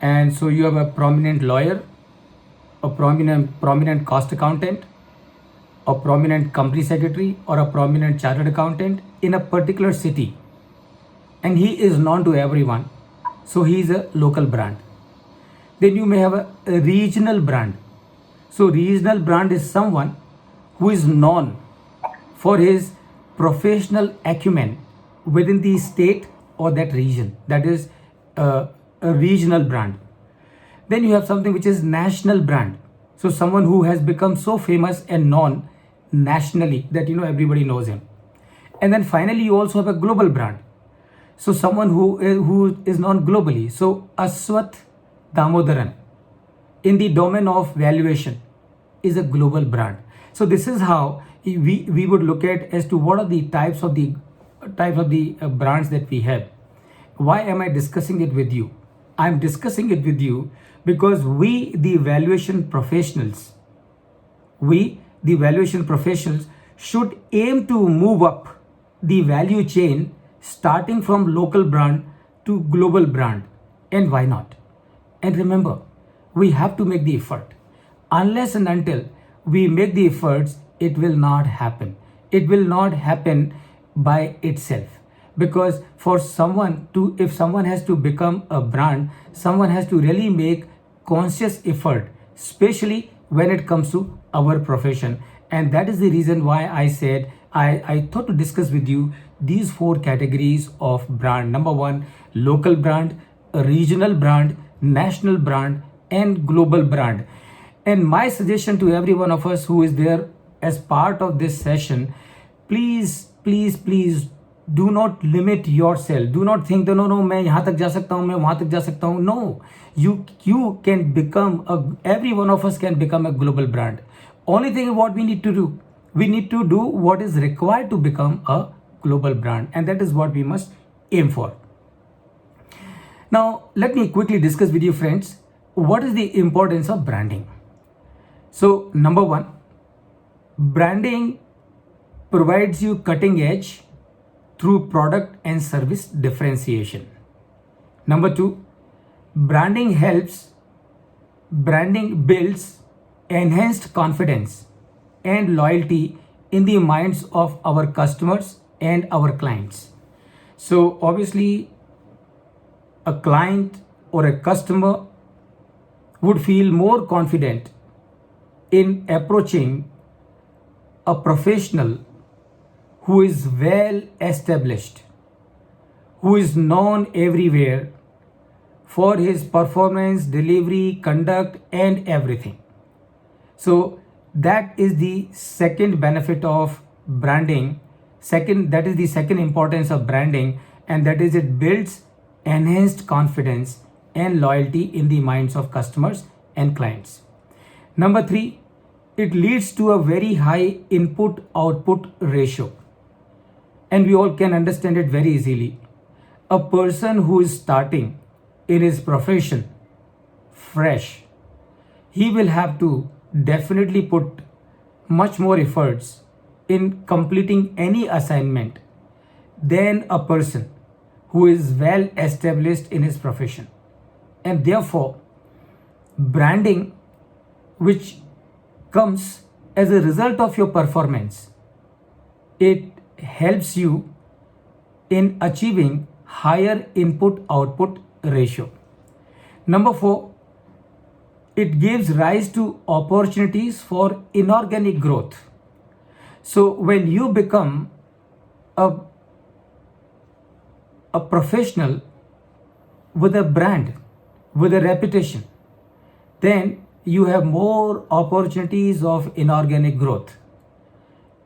and so you have a prominent lawyer, a prominent cost accountant, a prominent company secretary, or a prominent chartered accountant in a particular city, and he is known to everyone, so he is a local brand. Then you may have a regional brand. So regional brand is someone who is known for his professional acumen within the state or that region. That is a regional brand. Then you have something which is national brand. So someone who has become so famous and known nationally that everybody knows him. And then finally you also have a global brand. So someone who is known globally. So Aswath Damodaran in the domain of valuation is a global brand. So this is how we would look at as to what are the types of the brands that we have. Why am I discussing it with you? I'm discussing it with you because we, the valuation professionals, should aim to move up the value chain starting from local brand to global brand. And why not? And remember, we have to make the effort. Unless and until we make the efforts, it will not happen. It will not happen by itself. Because if someone has to become a brand, someone has to really make conscious effort, especially when it comes to our profession. And that is the reason why I said I thought to discuss with you these 4 categories of brand. Number 1, local brand, a regional brand, national brand, and global brand. And my suggestion to every one of us who is there as part of this session, please do not limit yourself. Do not think that no, मैं यहाँ तक जा सकता हूँ, मैं वहाँ तक जा सकता हूँ. No, you can become every one of us can become a global brand. Only thing what we need to do, we need to do what is required to become a global brand, and that is what we must aim for. Now, let me quickly discuss with you, friends, what is the importance of branding. So, number 1, branding provides you cutting edge through product and service differentiation. Number 2, branding builds enhanced confidence and loyalty in the minds of our customers and our clients. So obviously, a client or a customer would feel more confident in approaching a professional who is well established, who is known everywhere for his performance, delivery, conduct, and everything. So that is the second benefit of branding. That is the second importance of branding, and that is it builds enhanced confidence and loyalty in the minds of customers and clients. Number 3, it leads to a very high input-output ratio. And we all can understand it very easily. A person who is starting in his profession fresh, he will have to definitely put much more efforts in completing any assignment than a person who is well established in his profession. And therefore, branding, which comes as a result of your performance, it helps you in achieving higher input output ratio. Number 4, it gives rise to opportunities for inorganic growth. So when you become a, a professional with a brand, with a reputation, then you have more opportunities of inorganic growth.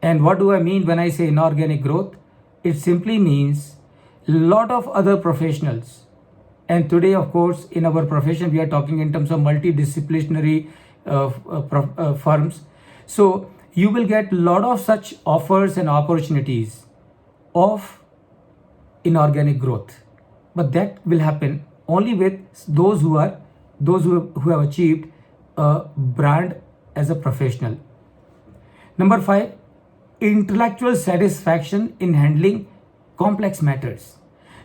And what do I mean when I say inorganic growth? It simply means a lot of other professionals. And today, of course, in our profession, we are talking in terms of multidisciplinary firms. So you will get a lot of such offers and opportunities of inorganic growth. But that will happen only with those who have achieved a brand as a professional. Number 5, intellectual satisfaction in handling complex matters.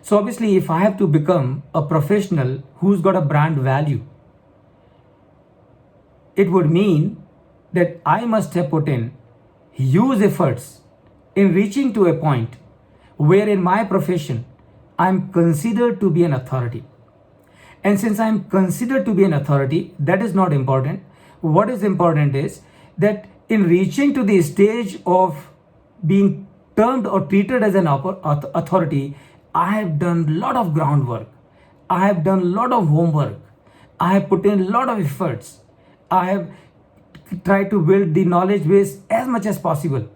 So obviously, if I have to become a professional who's got a brand value, it would mean that I must have put in huge efforts in reaching to a point where in my profession I'm considered to be an authority. And since I'm considered to be an authority, that is not important. What is important is that in reaching to the stage of being termed or treated as an authority, I have done a lot of groundwork. I have done a lot of homework. I have put in a lot of efforts. I have tried to build the knowledge base as much as possible.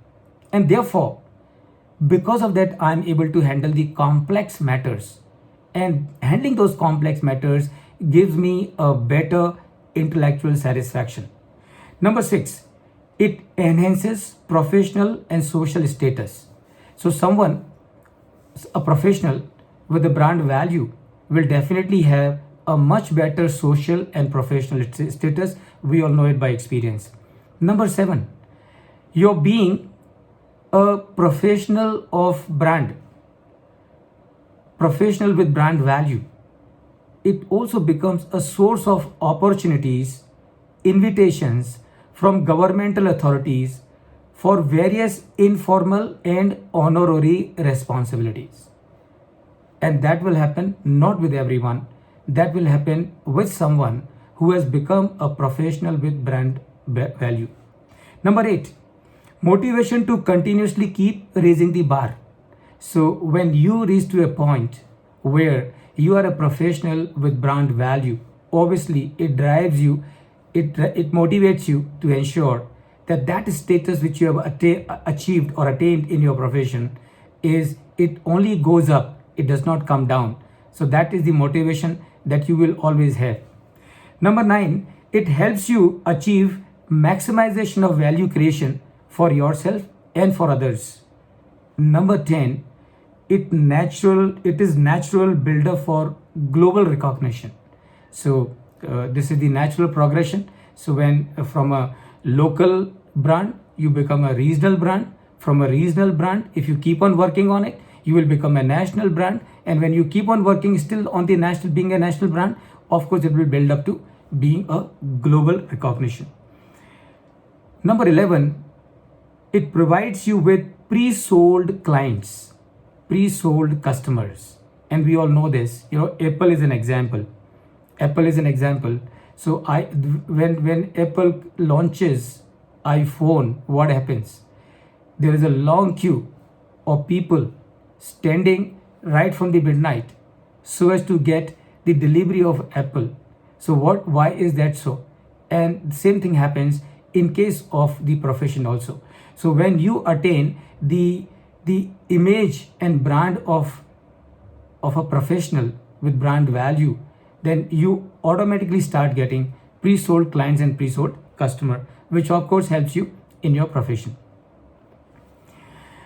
And therefore, because of that, I am able to handle the complex matters. And handling those complex matters gives me a better intellectual satisfaction. Number 6, it enhances professional and social status. So a professional with a brand value will definitely have a much better social and professional status. We all know it by experience. Number 7, you're being a professional of brand, professional with brand value. It also becomes a source of opportunities, invitations from governmental authorities for various informal and honorary responsibilities. And that will happen not with everyone. That will happen with someone who has become a professional with brand value. Number 8, motivation to continuously keep raising the bar. So when you reach to a point where you are a professional with brand value, obviously it drives you, it motivates you to ensure that status which you have achieved or attained in your profession it only goes up, it does not come down. So that is the motivation that you will always have. Number 9, it helps you achieve maximization of value creation for yourself and for others. Number 10, it is natural builder for global recognition. So this is the natural progression. So when from a local brand you become a regional brand, from a regional brand, if you keep on working on it, you will become a national brand, and when you keep on working still on the national, being a national brand, of course it will build up to being a global recognition. Number 11, it provides you with pre-sold clients, pre-sold customers. And we all know this, Apple is an example. So when Apple launches iPhone, what happens? There is a long queue of people standing right from the midnight so as to get the delivery of Apple. So why is that so? And the same thing happens in case of the profession also. So when you attain the image and brand of a professional with brand value, then you automatically start getting pre-sold clients and pre-sold customer, which of course helps you in your profession.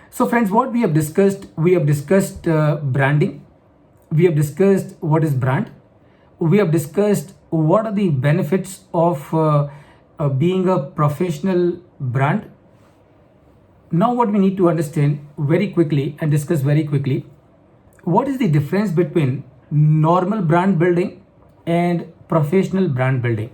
So friends, what we have discussed branding, we have discussed what is brand, we have discussed what are the benefits of being a professional brand, Now what we need to understand very quickly and discuss very quickly, what is the difference between normal brand building and professional brand building.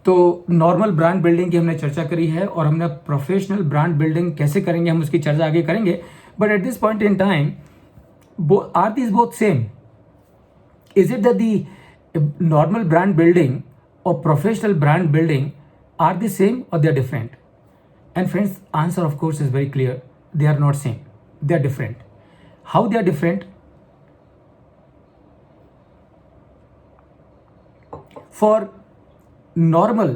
तो normal brand building की हमने चर्चा करी है और हमने professional brand building कैसे करेंगे हम उसकी चर्चा आगे करेंगे. But at this point in time, are these both same? Is it that the normal brand building or professional brand building are the same or they are different? And friends, answer of course is very clear. They are not same. They are different. How they are different? For normal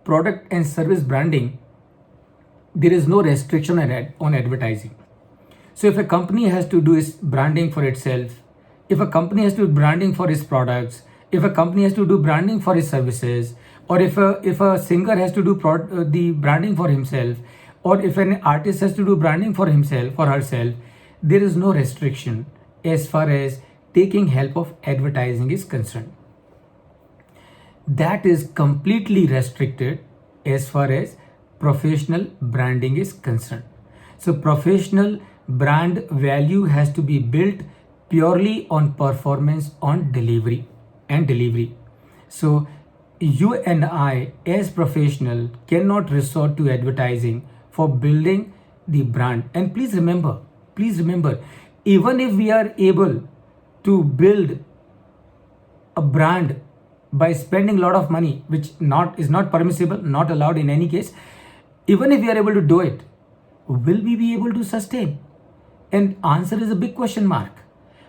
product and service branding, there is no restriction on advertising. So if a company has to do its branding for itself, if a company has to do branding for its products, if a company has to do branding for its services, or if a singer has to do the branding for himself, or if an artist has to do branding for himself or herself, there is no restriction as far as taking help of advertising is concerned. That is completely restricted as far as professional branding is concerned. So professional brand value has to be built purely on performance, on delivery. So you and I as professional cannot resort to advertising for building the brand. And please remember, even if we are able to build a brand by spending a lot of money, which is not permissible, not allowed in any case, even if we are able to do it, will we be able to sustain? And answer is a big question mark.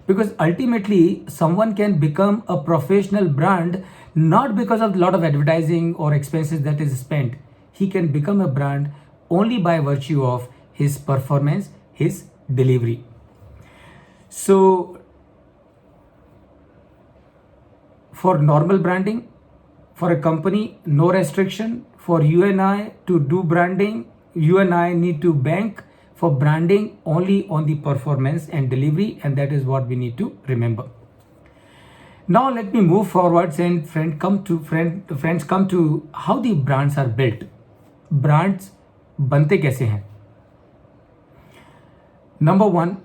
Because ultimately someone can become a professional brand not because of a lot of advertising or expenses that is spent. He can become a brand only by virtue of his performance, his delivery. So for normal branding, for a company, no restriction. For you and I to do branding, you and I need to bank for branding only on the performance and delivery, and that is what we need to remember. Now let me move forwards and friends come to how the brands are built. Brands बनते कैसे हैं? Number one,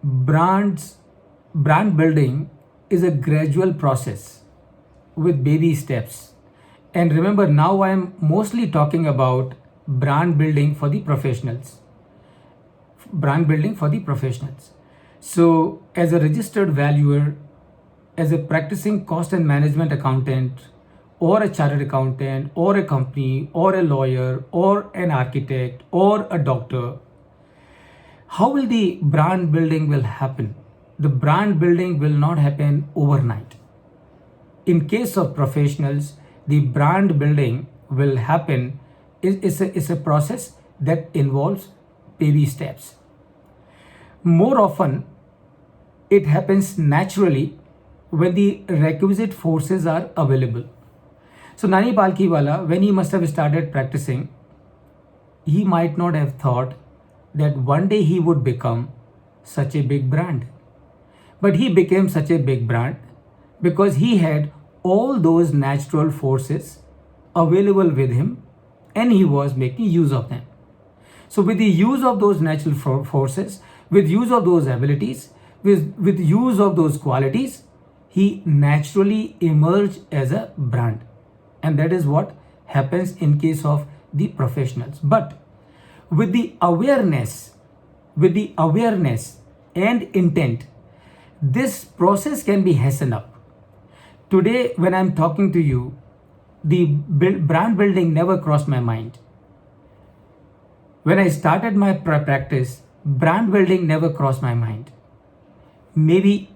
brand building is a gradual process with baby steps. And remember, now I am mostly talking about brand building for the professionals. So as a registered valuer, as a practicing cost and management accountant, or a chartered accountant, or a company, or a lawyer, or an architect, or a doctor, how will the brand building will happen? The brand building will not happen overnight. In case of professionals, the brand building will happen is a process that involves baby steps. More often, it happens naturally when the requisite forces are available. So Nani Palkhiwala, when he must have started practicing, he might not have thought that one day he would become such a big brand. But he became such a big brand because he had all those natural forces available with him and he was making use of them. So with the use of those natural forces, with use of those abilities, with use of those qualities, he naturally emerged as a brand. And that is what happens in case of the professionals. But with the awareness and intent, this process can be hastened up. Today, when I'm talking to you, the brand building never crossed my mind. When I started my practice, brand building never crossed my mind. Maybe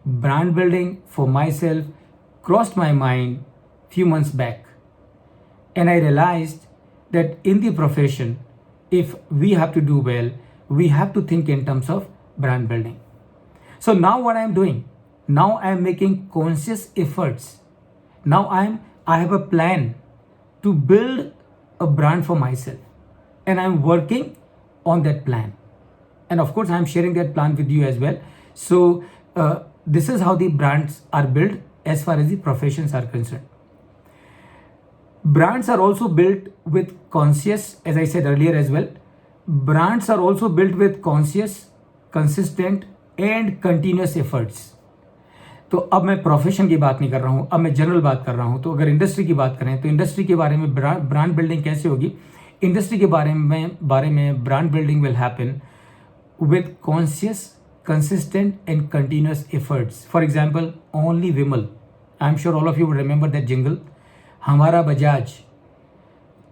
brand building for myself crossed my mind few months back. And I realized that in the profession, if we have to do well, we have to think in terms of brand building. So now what I am doing, now I am making conscious efforts. Now I have a plan to build a brand for myself. And I'm working on that plan. And of course, I'm sharing that plan with you as well. So this is how the brands are built as far as the professions are concerned. Brands are also built with conscious, as I said earlier as well, brands are also built with conscious, consistent and continuous efforts. तो अब मैं profession की बात नहीं कर रहा हूँ, अब मैं जनरल बात कर रहा हूँ. तो अगर इंडस्ट्री की बात करें तो इंडस्ट्री के बारे में ब्रांड बिल्डिंग कैसे होगी? इंडस्ट्री के बारे में brand building will happen with conscious, consistent and continuous efforts. For example, only Vimal. I'm sure all of you will remember that jingle. हमारा बजाज,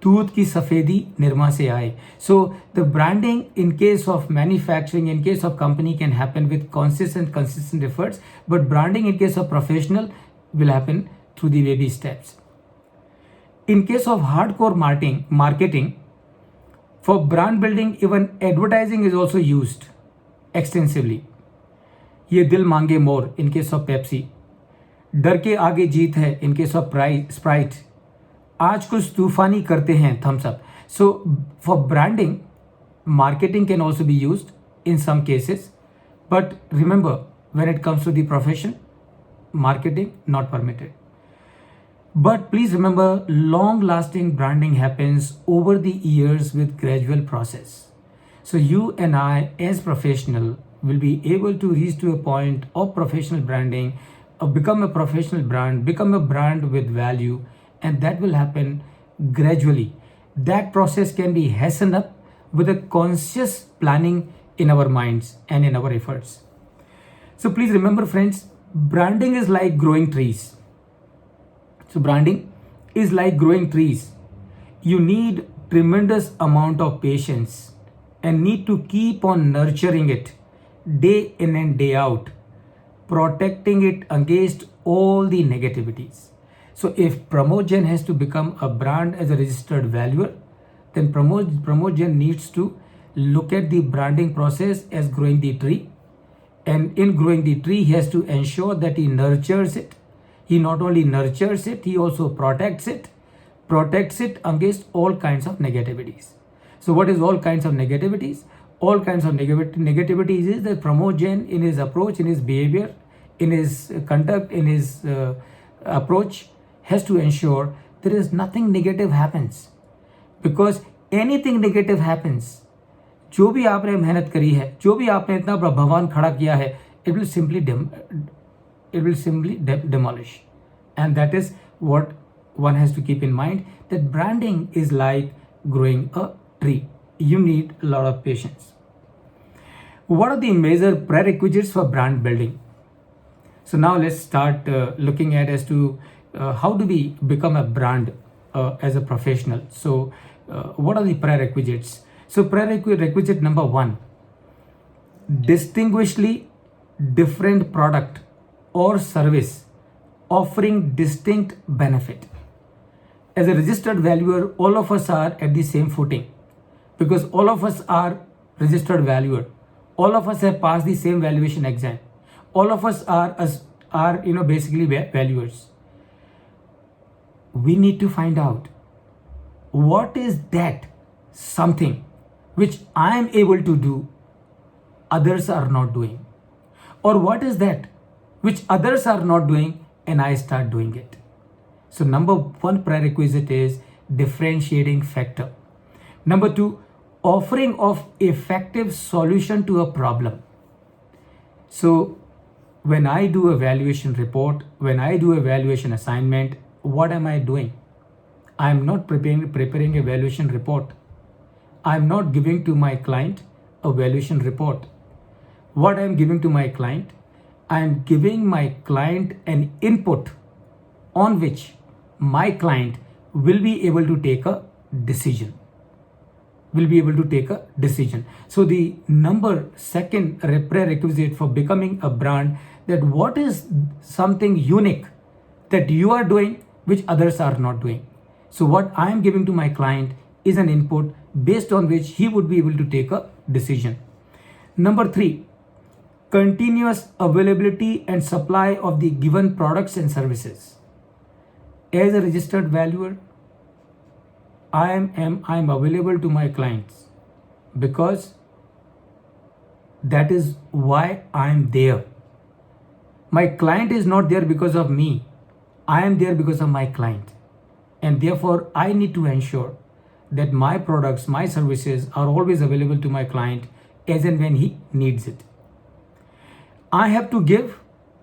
दूध की सफेदी निरमा से आए. So the branding in case of manufacturing, in case of company can happen with consistent efforts, but branding in case of professional will happen through the baby steps. In case of hardcore marketing, for brand building, even advertising is also used extensively. ये दिल मांगे मोर in case of Pepsi, डर के आगे जीत है in case of Sprite, आज कुछ तूफानी करते हैं Thumbs Up. So for branding, marketing can also be used in some cases, but remember, when it comes to the profession, marketing not permitted. But please remember, long-lasting branding happens over the years with gradual process. So you and I as professional will be able to reach to a point of professional branding, become a professional brand, become a brand with value, and that will happen gradually. That process can be hastened up with a conscious planning in our minds and in our efforts. So please remember friends, branding is like growing trees. So branding is like growing trees. You need tremendous amount of patience and need to keep on nurturing it day in and day out, protecting it against all the negativities. So if Pramod Jain has to become a brand as a registered valuer, then Pramod Jain needs to look at the branding process as growing the tree. And in growing the tree, he has to ensure that he nurtures it. He not only nurtures it, he also protects it against all kinds of negativities. So what is all kinds of negativities? All kinds of negativities is that Pramod Jain, in his approach, in his behavior, in his conduct, in his approach, has to ensure there is nothing negative happens. Because anything negative happens, जो भी आपने मेहनत करी है, जो भी आपने इतना बड़ा भवन खड़ा किया है, it will simply demolish. And that is what one has to keep in mind, that branding is like growing a tree. You need a lot of patience. What are the major prerequisites for brand building? So now let's start looking at as to how do we become a brand as a professional. So what are the prerequisites? So prerequisite number 1, distinguishingly different product or service offering distinct benefit. As a registered valuer, all of us are at the same footing because all of us are registered valuer. All of us have passed the same valuation exam. All of us are basically valuers. We need to find out what is that something which I am able to do, others are not doing, or what is that which others are not doing and I start doing it. So number 1 prerequisite is differentiating factor. Number 2, offering of effective solution to a problem. So when I do a valuation report, when I do a valuation assignment, what am I doing? I am not preparing a valuation report. I am not giving to my client a valuation report. What I am giving to my client? I am giving my client an input on which my client will be able to take a decision. So the second prerequisite for becoming a brand, that what is something unique that you are doing which others are not doing. So what I am giving to my client is an input based on which he would be able to take a decision. Number 3, continuous availability and supply of the given products and services. As a registered valuer, I am available to my clients because that is why I am there. My client is not there because of me. I am there because of my client. And therefore, I need to ensure that my products, my services are always available to my client as and when he needs it. I have to give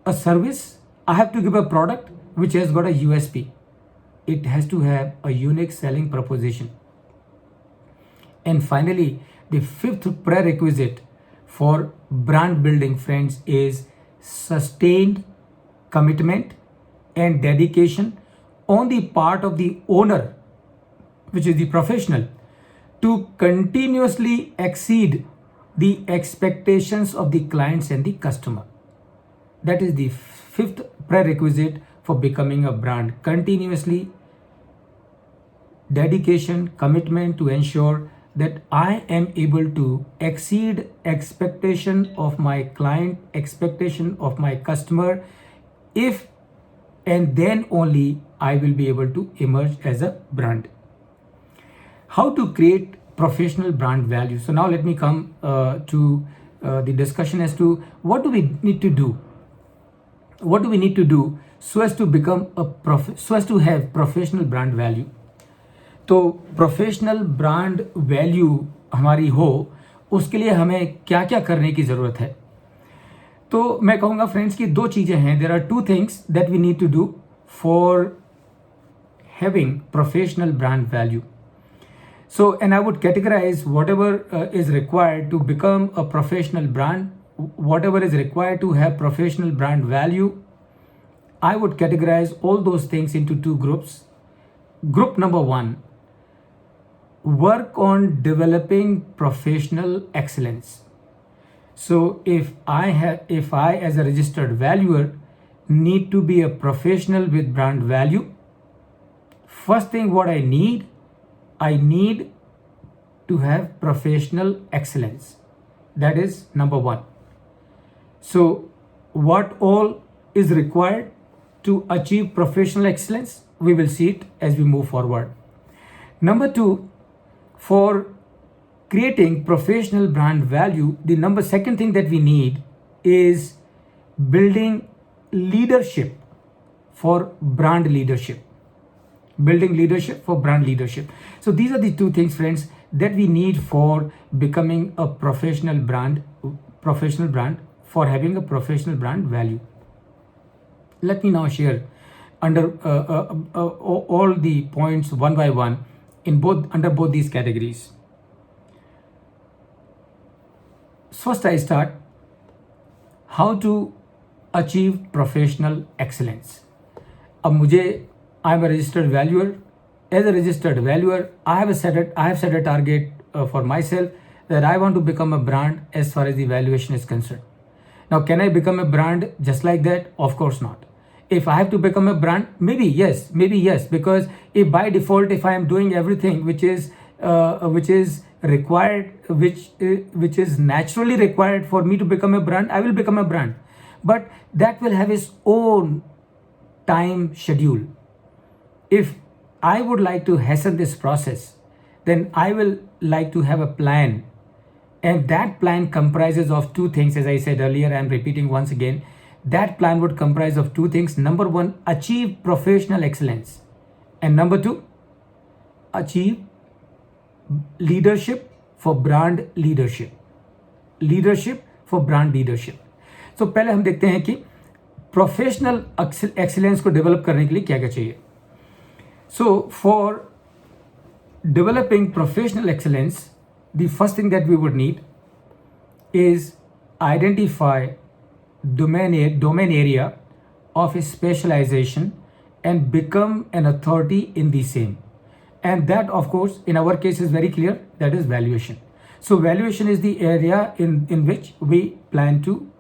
a service, I have to give a product which has got a USP. It has to have a unique selling proposition. And finally, the fifth prerequisite for brand building, friends, is sustained commitment and dedication on the part of the owner, which is the professional, to continuously exceed the expectations of the clients and the customer. That is the fifth prerequisite for becoming a brand. Continuously dedication, commitment to ensure that I am able to exceed expectation of my client, expectation of my customer, if and then only I will be able to emerge as a brand. How to create professional brand value? So now let me come to the discussion as to what do we need to do? What do we need to do so as to become so as to have professional brand value? तो professional brand value हमारी हो, उसके लिए हमें क्या क्या करने की ज़रूरत है? तो मैं कहूँगा फ्रेंड्स कि दो चीज़ें हैं. There are two things that we need to do for having professional brand value. So, and I would categorize whatever is required to become a professional brand, whatever is required to have professional brand value. I would categorize all those things into two groups. Group number one, work on developing professional excellence. So if I as a registered valuer need to be a professional with brand value, first thing what I need to have professional excellence. That is number one. So what all is required to achieve professional excellence? We will see it as we move forward. Number two, for creating professional brand value, the second thing that we need is building leadership for brand leadership. Building leadership for brand leadership. So these are the two things, friends, that we need for becoming a professional brand, for having a professional brand value. Let me now share under all the points one by one under both these categories. First, I start how to achieve professional excellence. अब मुझे I'm a registered valuer. As a registered valuer, I have set a target for myself that I want to become a brand as far as the valuation is concerned. Now, can I become a brand just like that? Of course not. If I have to become a brand, maybe yes, because if by default, if I am doing everything which is required, which is naturally required for me to become a brand, I will become a brand. But that will have its own time schedule. If I would like to hasten this process, then I will like to have a plan. And that plan comprises of two things. As I said earlier, I am repeating once again. That plan would comprise of two things. Number one, achieve professional excellence. And number two, achieve leadership for brand leadership. Leadership for brand leadership. So पहले हम देखते हैं कि professional excellence को develop करने के लिए क्या क्या चाहिए. So for developing professional excellence, the first thing that we would need is identify domain area of a specialization and become an authority in the same. And that, of course, in our case is very clear, that is valuation. So valuation is the area in which we plan to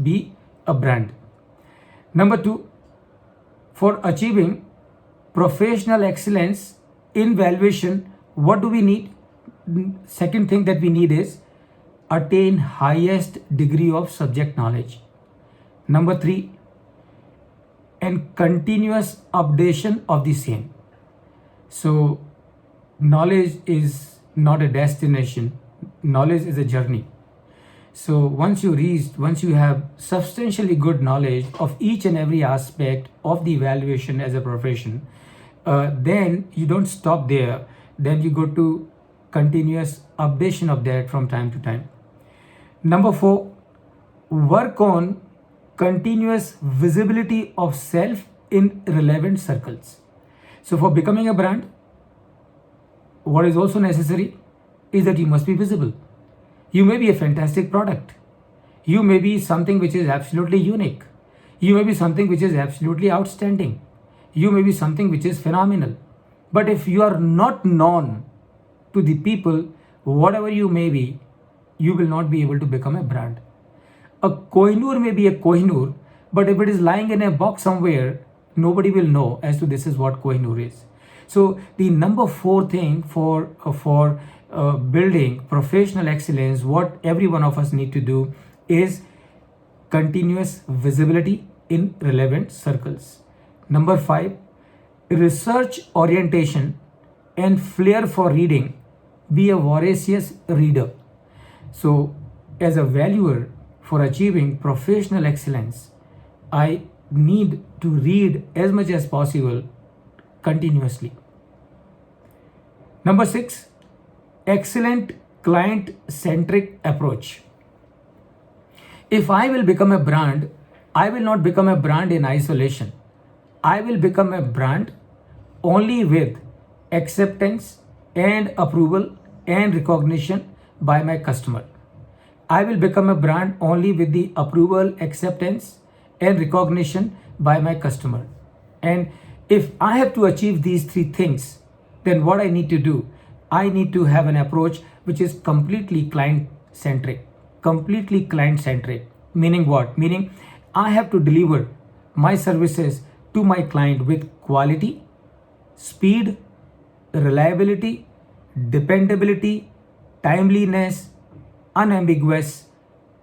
be a brand. Number two, for achieving professional excellence in valuation, what do we need? Second thing that we need is attain highest degree of subject knowledge. Number three, and continuous updation of the same. So knowledge is not a destination, knowledge is a journey. So once you have substantially good knowledge of each and every aspect of the evaluation as a profession, then you don't stop there. then you go to continuous updation of that from time to time. Number 4, work on continuous visibility of self in relevant circles. So for becoming a brand, what is also necessary is that you must be visible. You may be a fantastic product. You may be something which is absolutely unique. You may be something which is absolutely outstanding. You may be something which is phenomenal. But if you are not known to the people, whatever you may be, you will not be able to become a brand. A Kohinoor may be a Kohinoor, but if it is lying in a box somewhere, nobody will know as to this is what Kohinoor is. So the number 4 thing for building professional excellence, what every one of us need to do is continuous visibility in relevant circles. Number 5, research orientation and flair for reading. Be a voracious reader. So as a valuer for achieving professional excellence, I need to read as much as possible continuously. Number 6, excellent client-centric approach. If I will become a brand, I will not become a brand in isolation. I will become a brand only with acceptance and approval and recognition by my customer. I will become a brand only with the approval, acceptance and recognition by my customer. And if I have to achieve these 3 things, then what I need to do, I need to have an approach which is completely client-centric. Completely client-centric. Meaning what? Meaning I have to deliver my services to my client with quality, speed, reliability, dependability, timeliness, unambiguous,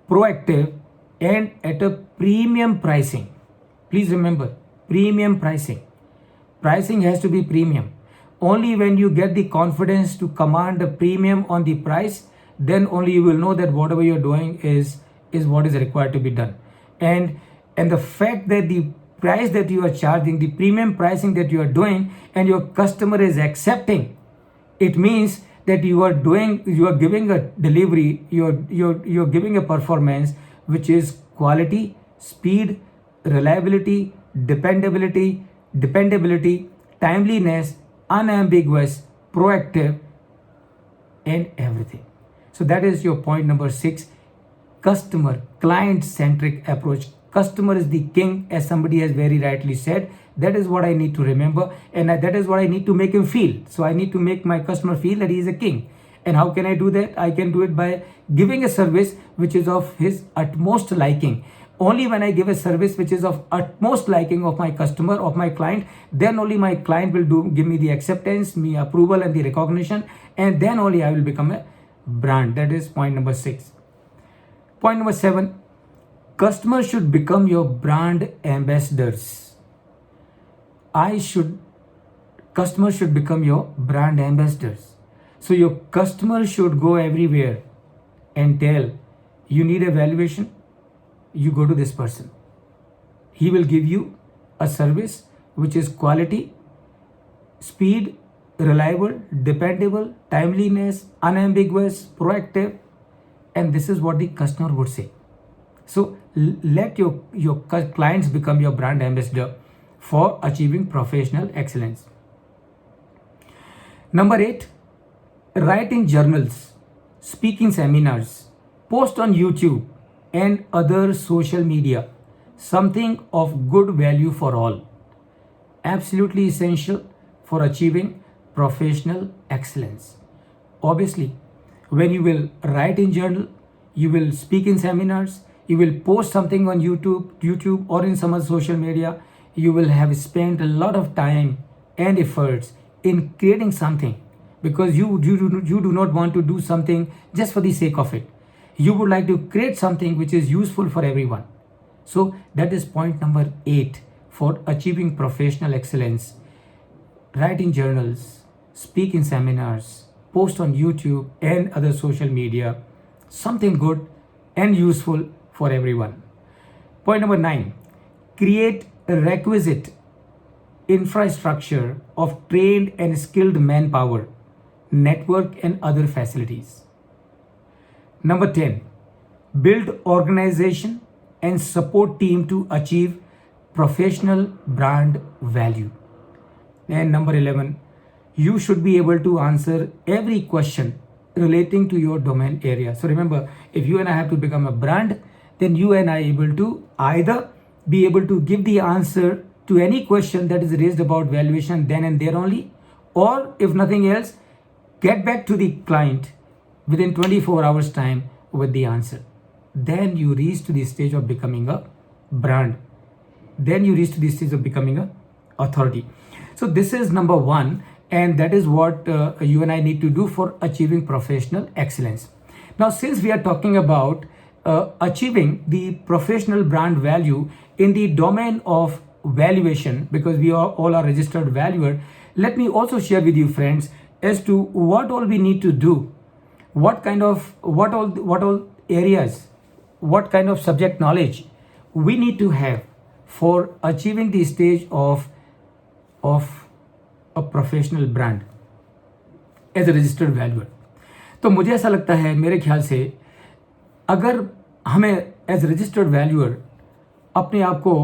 proactive, and at a premium pricing. Please remember, premium pricing. Pricing has to be premium. Only when you get the confidence to command a premium on the price, then only you will know that whatever you're doing is what is required to be done. And the fact that the price that you are charging, the premium pricing that you are doing, and your customer is accepting, it means that you are giving a delivery, you're giving a performance which is quality, speed, reliability, dependability, timeliness, unambiguous, proactive, and everything. So that is your point number 6, customer, client-centric approach. Customer is the king, as somebody has very rightly said. That is what I need to remember, and that is what I need to make him feel. So I need to make my customer feel that he is a king. And how can I do that? I can do it by giving a service which is of his utmost liking. Only when I give a service which is of utmost liking of my customer, of my client, then only my client will give me the acceptance, me approval and the recognition, and then only I will become a brand. That is point number 6. Point number 7, customers should become your brand ambassadors. Customers should become your brand ambassadors. So your customer should go everywhere and tell, you need a valuation, you go to this person. He will give you a service which is quality, speed, reliable, dependable, timeliness, unambiguous, proactive, and this is what the customer would say. So let your clients become your brand ambassador for achieving professional excellence. Number 8, write in journals, speak in seminars, post on YouTube and other social media, something of good value for all. Absolutely essential for achieving professional excellence. Obviously, when you will write in journal, you will speak in seminars, you will post something on YouTube or in some other social media, you will have spent a lot of time and efforts in creating something, because you do not want to do something just for the sake of it. You would like to create something which is useful for everyone. So that is point number 8 for achieving professional excellence. Write in journals, speak in seminars, post on YouTube and other social media, something good and useful for everyone. Point number 9, create a requisite infrastructure of trained and skilled manpower network, and other facilities. Number 10, build organization and support team to achieve professional brand value. And number 11, you should be able to answer every question relating to your domain area. So remember, if you and I have to become a brand, then you and I able to either be able to give the answer to any question that is raised about valuation then and there only, or if nothing else, get back to the client within 24 hours time with the answer. Then you reach to the stage of becoming a brand. Then you reach to the stage of becoming a authority. So this is number one, and that is what you and I need to do for achieving professional excellence. Now, since we are talking about achieving the professional brand value in the domain of valuation, because we are all are registered valuer, let me also share with you, friends, as to what all we need to do, what all areas, what kind of subject knowledge we need to have for achieving the stage of a professional brand as a registered valuer. तो मुझे ऐसा लगता है, मेरे ख्याल से अगर हमें एज रजिस्टर्ड वैल्यूअर अपने आप को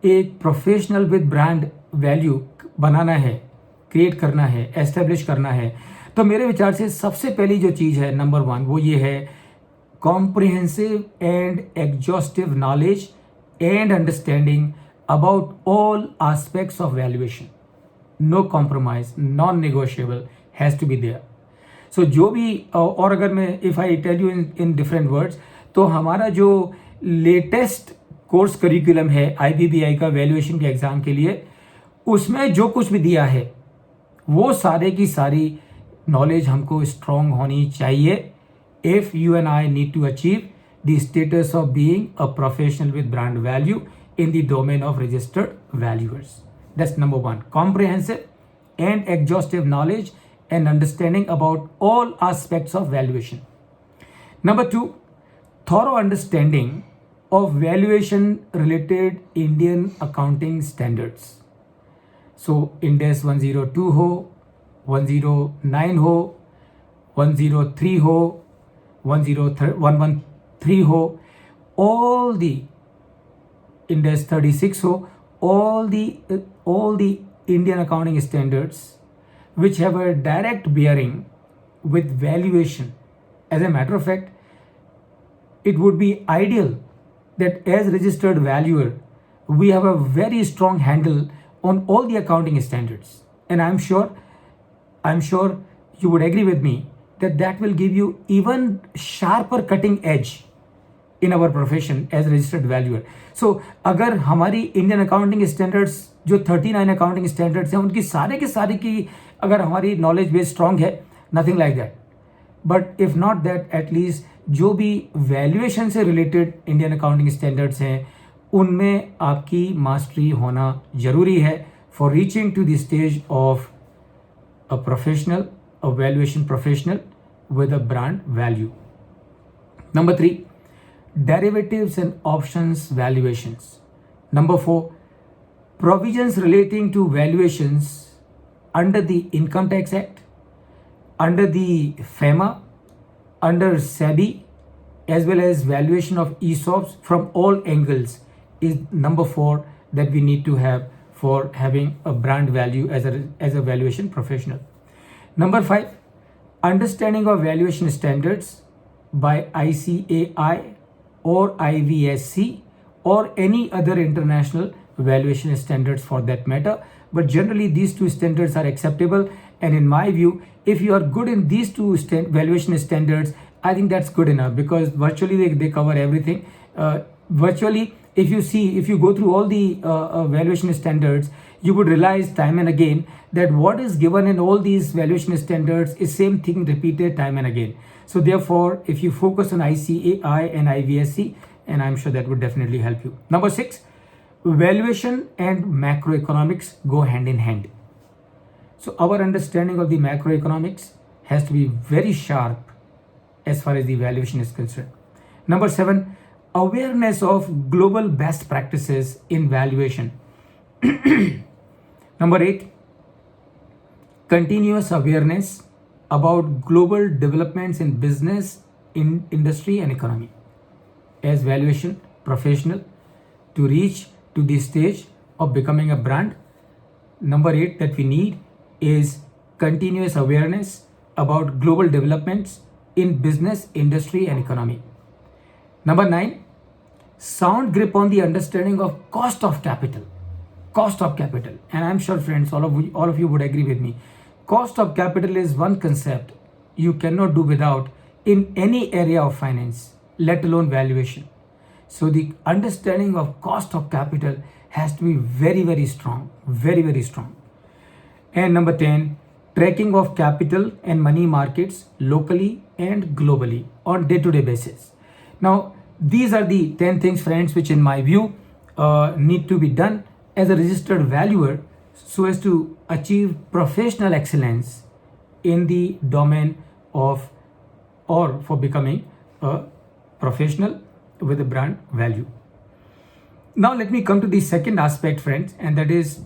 एक प्रोफेशनल विद ब्रांड वैल्यू बनाना है, क्रिएट करना है, एस्टेब्लिश करना है, तो मेरे विचार से सबसे पहली जो चीज़ है, नंबर वन, वो ये है comprehensive and exhaustive knowledge and understanding about all aspects of valuation. No compromise, non negotiable has to be there. So जो भी, और अगर मैं if I tell you in different words, तो हमारा जो लेटेस्ट कोर्स करिकुलम है IBBI का वैल्यूएशन के एग्ज़ाम के लिए, उसमें जो कुछ भी दिया है वो सारे की सारी नॉलेज हमको स्ट्रॉन्ग होनी चाहिए if you and I need to achieve the status of being a professional with brand value in the domain of registered valuers. That's number one, comprehensive and exhaustive knowledge and understanding about all aspects of valuation. Number two, thorough understanding of valuation related Indian accounting standards. So Ind AS 102 हो, 109 हो, 103 हो, 113 हो, all the Ind AS 36 हो, all the Indian accounting standards which have a direct bearing with valuation. As a matter of fact, it would be ideal that as registered valuer we have a very strong handle on all the accounting standards, and I'm sure you would agree with me that will give you even sharper cutting edge in our profession as registered valuer. So अगर हमारी Indian accounting standards जो 39 accounting standards हैं उनकी सारे के सारे की अगर हमारी नॉलेज बेस स्ट्रॉन्ग है, nothing like that, but if not that, at least जो भी वैल्यूएशन से रिलेटेड इंडियन अकाउंटिंग स्टैंडर्ड्स हैं उनमें आपकी मास्टरी होना जरूरी है for reaching to the stage of a professional, a valuation professional with a brand value. Number 3, derivatives and options valuations. Number 4, provisions relating to valuations under the Income Tax Act, under the FEMA, under SEBI, as well as valuation of ESOPs from all angles is number 4 that we need to have for having a brand value as a valuation professional. Number 5, understanding of valuation standards by ICAI or IVSC or any other international valuation standards for that matter. But generally these two standards are acceptable, and in my view, if you are good in these two valuation standards, I think that's good enough, because virtually they cover everything. Virtually, if you go through all the valuation standards, you would realize time and again that what is given in all these valuation standards is same thing repeated time and again. So therefore, if you focus on ICAI and IVSC, and I'm sure that would definitely help you. Number 6, valuation and macroeconomics go hand in hand. So our understanding of the macroeconomics has to be very sharp as far as the valuation is concerned. Number 7, awareness of global best practices in valuation. Number 8, continuous awareness about global developments in business, in industry and economy. As valuation professional to reach to the stage of becoming a brand, number 8 that we need is continuous awareness about global developments in business, industry and economy. Number 9, sound grip on the understanding of cost of capital. Cost of capital, and I'm sure friends, all of you would agree with me. Cost of capital is one concept you cannot do without in any area of finance, let alone valuation. So the understanding of cost of capital has to be very, very strong, very, very strong. And number 10, tracking of capital and money markets locally and globally on day-to-day basis. Now, these are the 10 things, friends, which in my view need to be done as a registered valuer so as to achieve professional excellence in the domain of or for becoming a professional with a brand value. Now let me come to the second aspect, friends, and that is,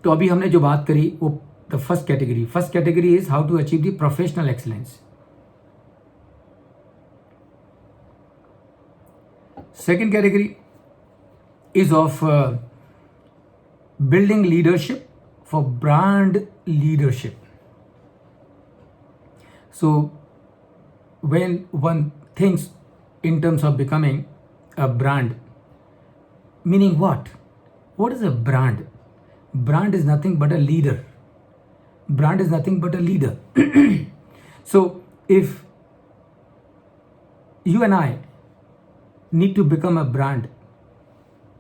तो अभी हमने जो बात करी वो the first category is how to achieve the professional excellence. Second category is of building leadership for brand leadership. So when one thinks in terms of becoming a brand, meaning what? What is a brand? Brand is nothing but a leader. Brand is nothing but a leader. So if you and I need to become a brand,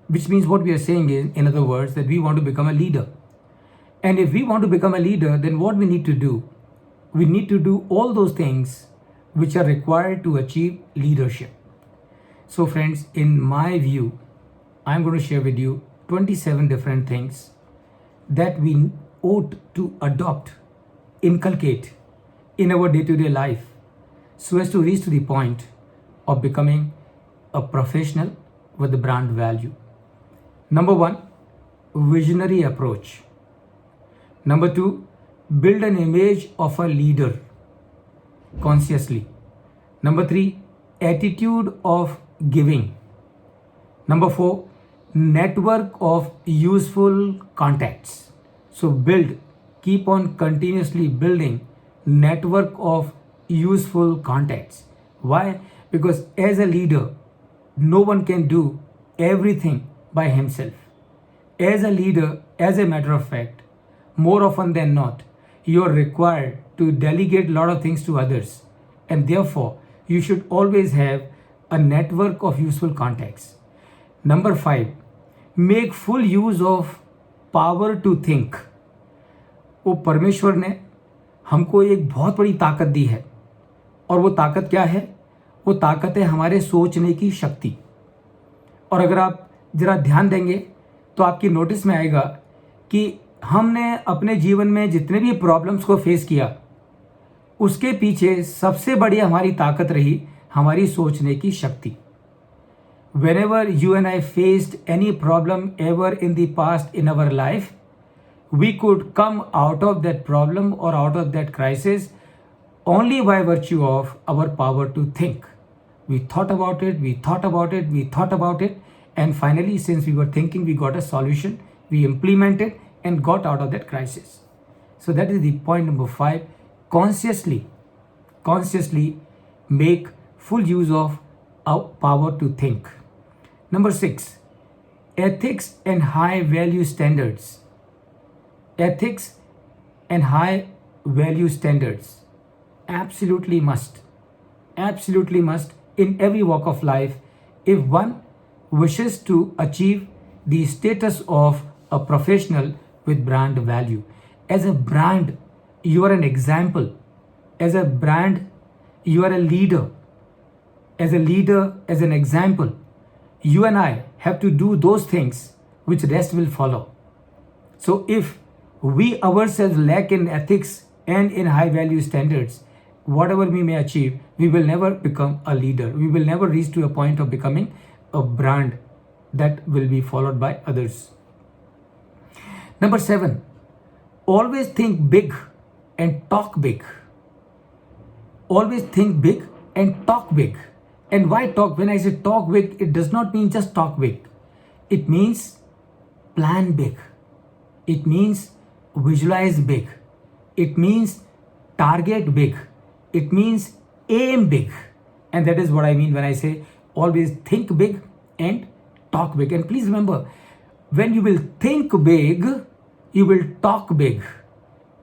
which means what we are saying is, in other words, that we want to become a leader. And if we want to become a leader, then what we need to do? We need to do all those things which are required to achieve leadership. So friends, in my view, I'm going to share with you 27 different things that we ought to adopt, inculcate in our day-to-day life so as to reach to the point of becoming a professional with the brand value. Number 1, visionary approach. Number 2, build an image of a leader consciously. Number 3, attitude of giving. Number 4, network of useful contacts. So keep on continuously building network of useful contacts. Why? Because as a leader, no one can do everything by himself. As a leader, as a matter of fact, more often than not, you are required to delegate a lot of things to others, and therefore you should always have a network of useful contacts. Number 5, make full use of power to think. वो परमेश्वर ने हमको एक बहुत बड़ी ताकत दी है, और वो ताकत क्या है? वो ताकत है हमारे सोचने की शक्ति. और अगर आप जरा ध्यान देंगे तो आपकी नोटिस में आएगा कि हमने अपने जीवन में जितने भी प्रॉब्लम्स को फेस किया, उसके पीछे सबसे बड़ी हमारी ताकत रही हमारी सोचने की शक्ति. Whenever you and I faced any problem ever in the past in our life, we could come out of that problem or out of that crisis only by virtue of our power to think. We thought about it, and finally, since we were thinking, we got a solution, we implemented and got out of that crisis. So that is the point number 5. Consciously make full use of our power to think. Number 6, ethics and high value standards. Ethics and high value standards absolutely must in every walk of life if one wishes to achieve the status of a professional with brand value. As a brand, you are an example. As a brand, you are a leader. As a leader, as an example, you and I have to do those things which rest will follow. So if we ourselves lack in ethics and in high value standards, whatever we may achieve, we will never become a leader. We will never reach to a point of becoming a brand that will be followed by others. Number 7, always think big and talk big. Always think big and talk big. And why talk? When I say talk big, it does not mean just talk big. It means plan big. It means visualize big. It means target big. It means aim big. And that is what I mean when I say always think big and talk big. And please remember, when you will think big, you will talk big.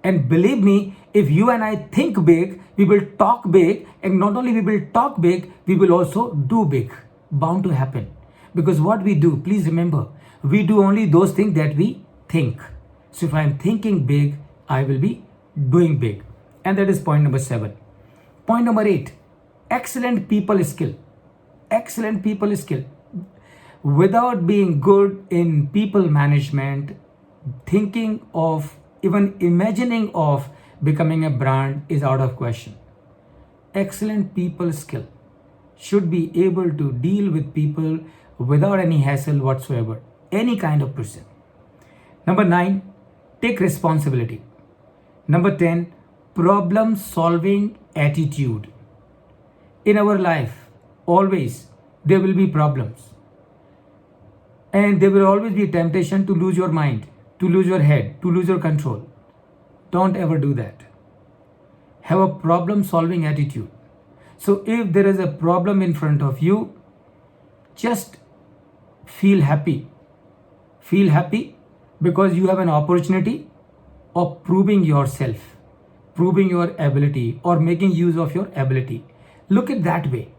And believe me, if you and I think big, we will talk big, and not only we will talk big, we will also do big. Bound to happen. Because what we do, please remember, we do only those things that we think. So if I am thinking big, I will be doing big. And that is point number 7. Point number 8, excellent people skill. Excellent people skill. Without being good in people management, thinking of, even imagining of becoming a brand is out of question. Excellent people skill. Should be able to deal with people without any hassle whatsoever. Any kind of person. Number 9, take responsibility. Number 10, problem solving attitude. In our life, always there will be problems. And there will always be temptation to lose your mind, to lose your head, to lose your control. Don't ever do that. Have a problem solving attitude. So if there is a problem in front of you, just feel happy. Feel happy because you have an opportunity of proving yourself, proving your ability, or making use of your ability. Look at that way.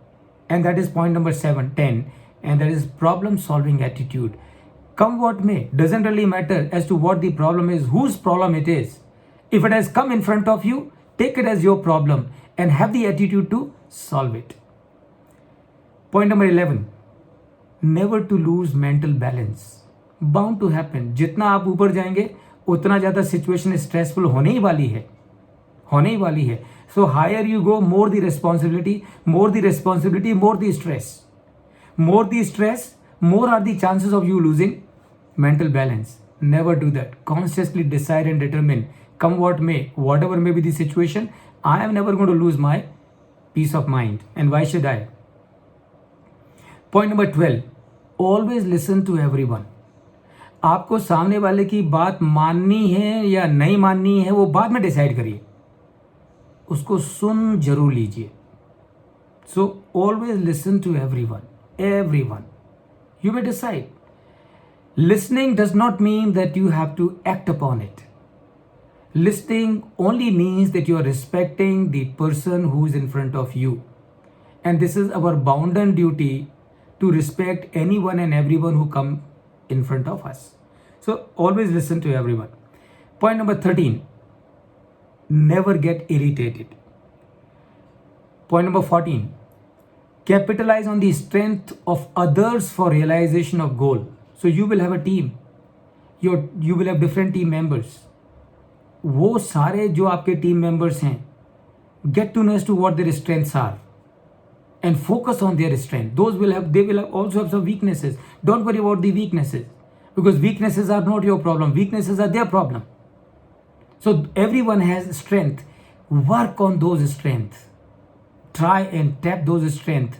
And that is point number 7, 10. And that is problem solving attitude. Come what may, doesn't really matter as to what the problem is, whose problem it is. If it has come in front of you, take it as your problem and have the attitude to solve it. Point number 11, never to lose mental balance. Bound to happen. जितना आप ऊपर जाएंगे उतना ज़्यादा situation stressful होने ही वाली है. So higher you go, more the responsibility, more the stress. More the stress, more are the chances of you losing mental balance. Never do that. Consciously decide and determine, come what may, whatever may be the situation, I am never going to lose my peace of mind. And why should I? Point number 12, always listen to everyone. आपको सामने वाले की बात माननी है या नहीं माननी है वो बाद में डिसाइड करिए, उसको सुन जरूर लीजिए. So always listen to everyone. You may decide. Listening does not mean that you have to act upon it. Listening only means that you are respecting the person who is in front of you. And this is our bounden duty to respect anyone and everyone who come in front of us. So always listen to everyone. Point number 13, never get irritated. Point number 14, capitalize on the strength of others for realization of goal. So you will have a team. You will have different team members. वो सारे जो आपके team members हैं, get to know as to what their strengths are and focus on their strength. They will also have some weaknesses. Don't worry about the weaknesses because weaknesses are not your problem. Weaknesses are their problem. So everyone has strength. Work on those strengths. Try and tap those strengths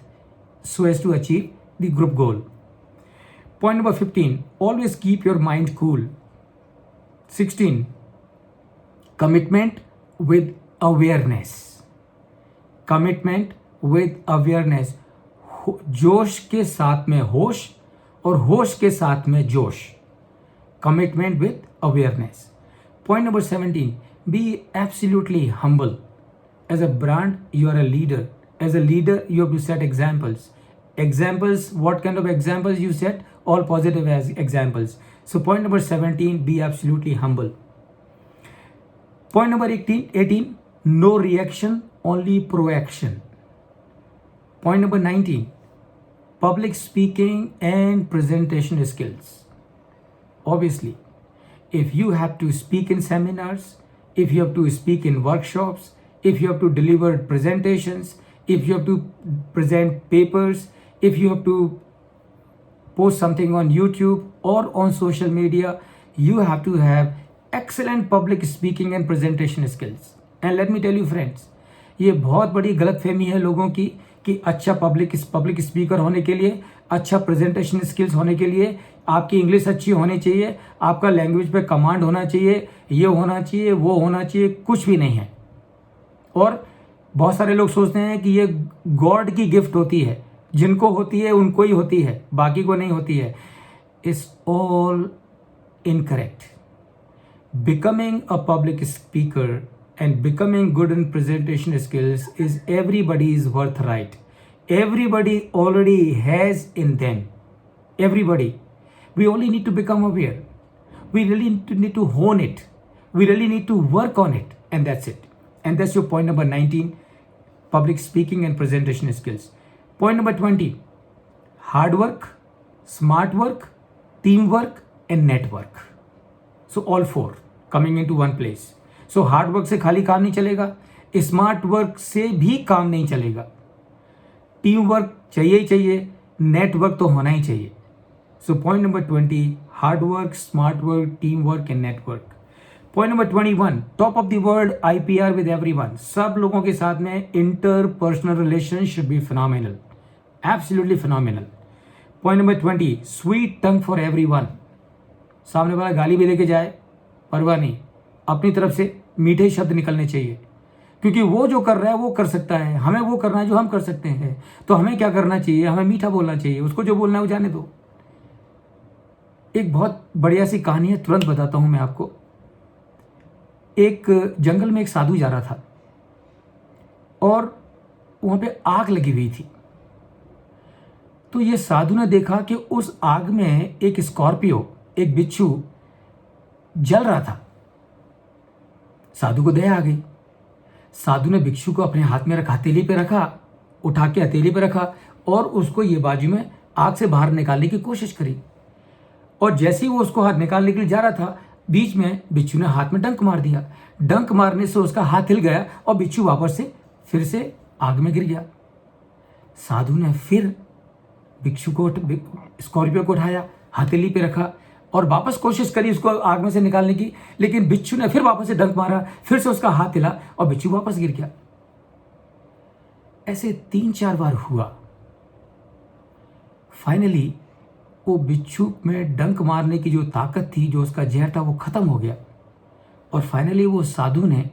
so as to achieve the group goal. Point number 15, always keep your mind cool. 16, commitment with awareness. Commitment with awareness. जोश के साथ में होश और होश के साथ में जोश. Commitment with awareness. Point number 17, be absolutely humble. As a brand, you are a leader. As a leader, you have to set examples. Examples, what kind of examples you set? All positive as examples. So point number 17, be absolutely humble. Point number 18, no reaction, only proaction. Point number 19, public speaking and presentation skills. Obviously, if you have to speak in seminars, if you have to speak in workshops, if you have to deliver presentations, if you have to present papers, if you have to post something on YouTube or on social media, you have to have excellent public speaking and presentation skills. And let me tell you friends, ये बहुत बड़ी गलतफहमी है लोगों की कि अच्छा public speaker होने के लिए, अच्छा प्रेजेंटेशन स्किल्स होने के लिए आपकी इंग्लिश अच्छी होनी चाहिए, आपका लैंग्वेज पे कमांड होना चाहिए, ये होना चाहिए, वो होना चाहिए। कुछ भी नहीं है। और बहुत सारे लोग सोचते हैं कि ये गॉड की गिफ्ट होती है, जिनको होती है उनको ही होती है, बाकी को नहीं होती है। It's all incorrect. Becoming a public speaker and becoming good in presentation skills is everybody's birthright. Everybody already has in them. Everybody. We only need to become aware. We really need to hone it. We really need to work on it. And that's it. And that's your point number 19, public speaking and presentation skills. Point number 20, hard work, smart work, teamwork, and network. So all four coming into one place. So hard work से खाली काम नहीं चलेगा, smart work से भी काम नहीं चलेगा, टीम वर्क चाहिए ही चाहिए, नेटवर्क तो होना ही चाहिए. So point number 20, hard work, smart work, team work and network. Point number 21, top of the world IPR with everyone. सब लोगों के साथ में inter personal relation should be phenomenal, absolutely phenomenal. Point number 20, sweet tongue for everyone. सामने वाला गाली भी लेके जाए परवाह नहीं, अपनी तरफ से मीठे शब्द निकलने चाहिए, क्योंकि वो जो कर रहा है वो कर सकता है, हमें वो करना है जो हम कर सकते हैं. तो हमें क्या करना चाहिए? हमें मीठा बोलना चाहिए, उसको जो बोलना है वो जाने दो. एक बहुत बढ़िया सी कहानी है, तुरंत बताता हूं मैं आपको. एक जंगल में एक साधु जा रहा था और वहां पे आग लगी हुई थी. तो ये साधु ने देखा कि उस आग में एक स्कॉर्पियो, एक बिच्छू जल रहा था. साधु को दया आ गई. साधु ने बिच्छू को अपने हाथ में रखा, हथेली पे रखा, उठा के हथेली पे रखा और उसको ये बाजू में आग से बाहर निकालने की कोशिश करी. और जैसे ही वो उसको हाथ निकालने के लिए जा रहा था, बीच में बिच्छू ने हाथ में डंक मार दिया. डंक मारने से उसका हाथ हिल गया और बिच्छू वापस से फिर से आग में गिर गया. साधु ने फिर बिच्छू को, स्कॉर्पियो को उठाया, हथेली पे रखा और वापस कोशिश करी उसको आग में से निकालने की, लेकिन बिच्छू ने फिर वापस से डंक मारा, फिर से उसका हाथ हिला और बिच्छू वापस गिर गया. ऐसे 3-4 बार हुआ. फाइनली वो बिच्छू में डंक मारने की जो ताकत थी, जो उसका जहर था, वो खत्म हो गया. और फाइनली वो साधु ने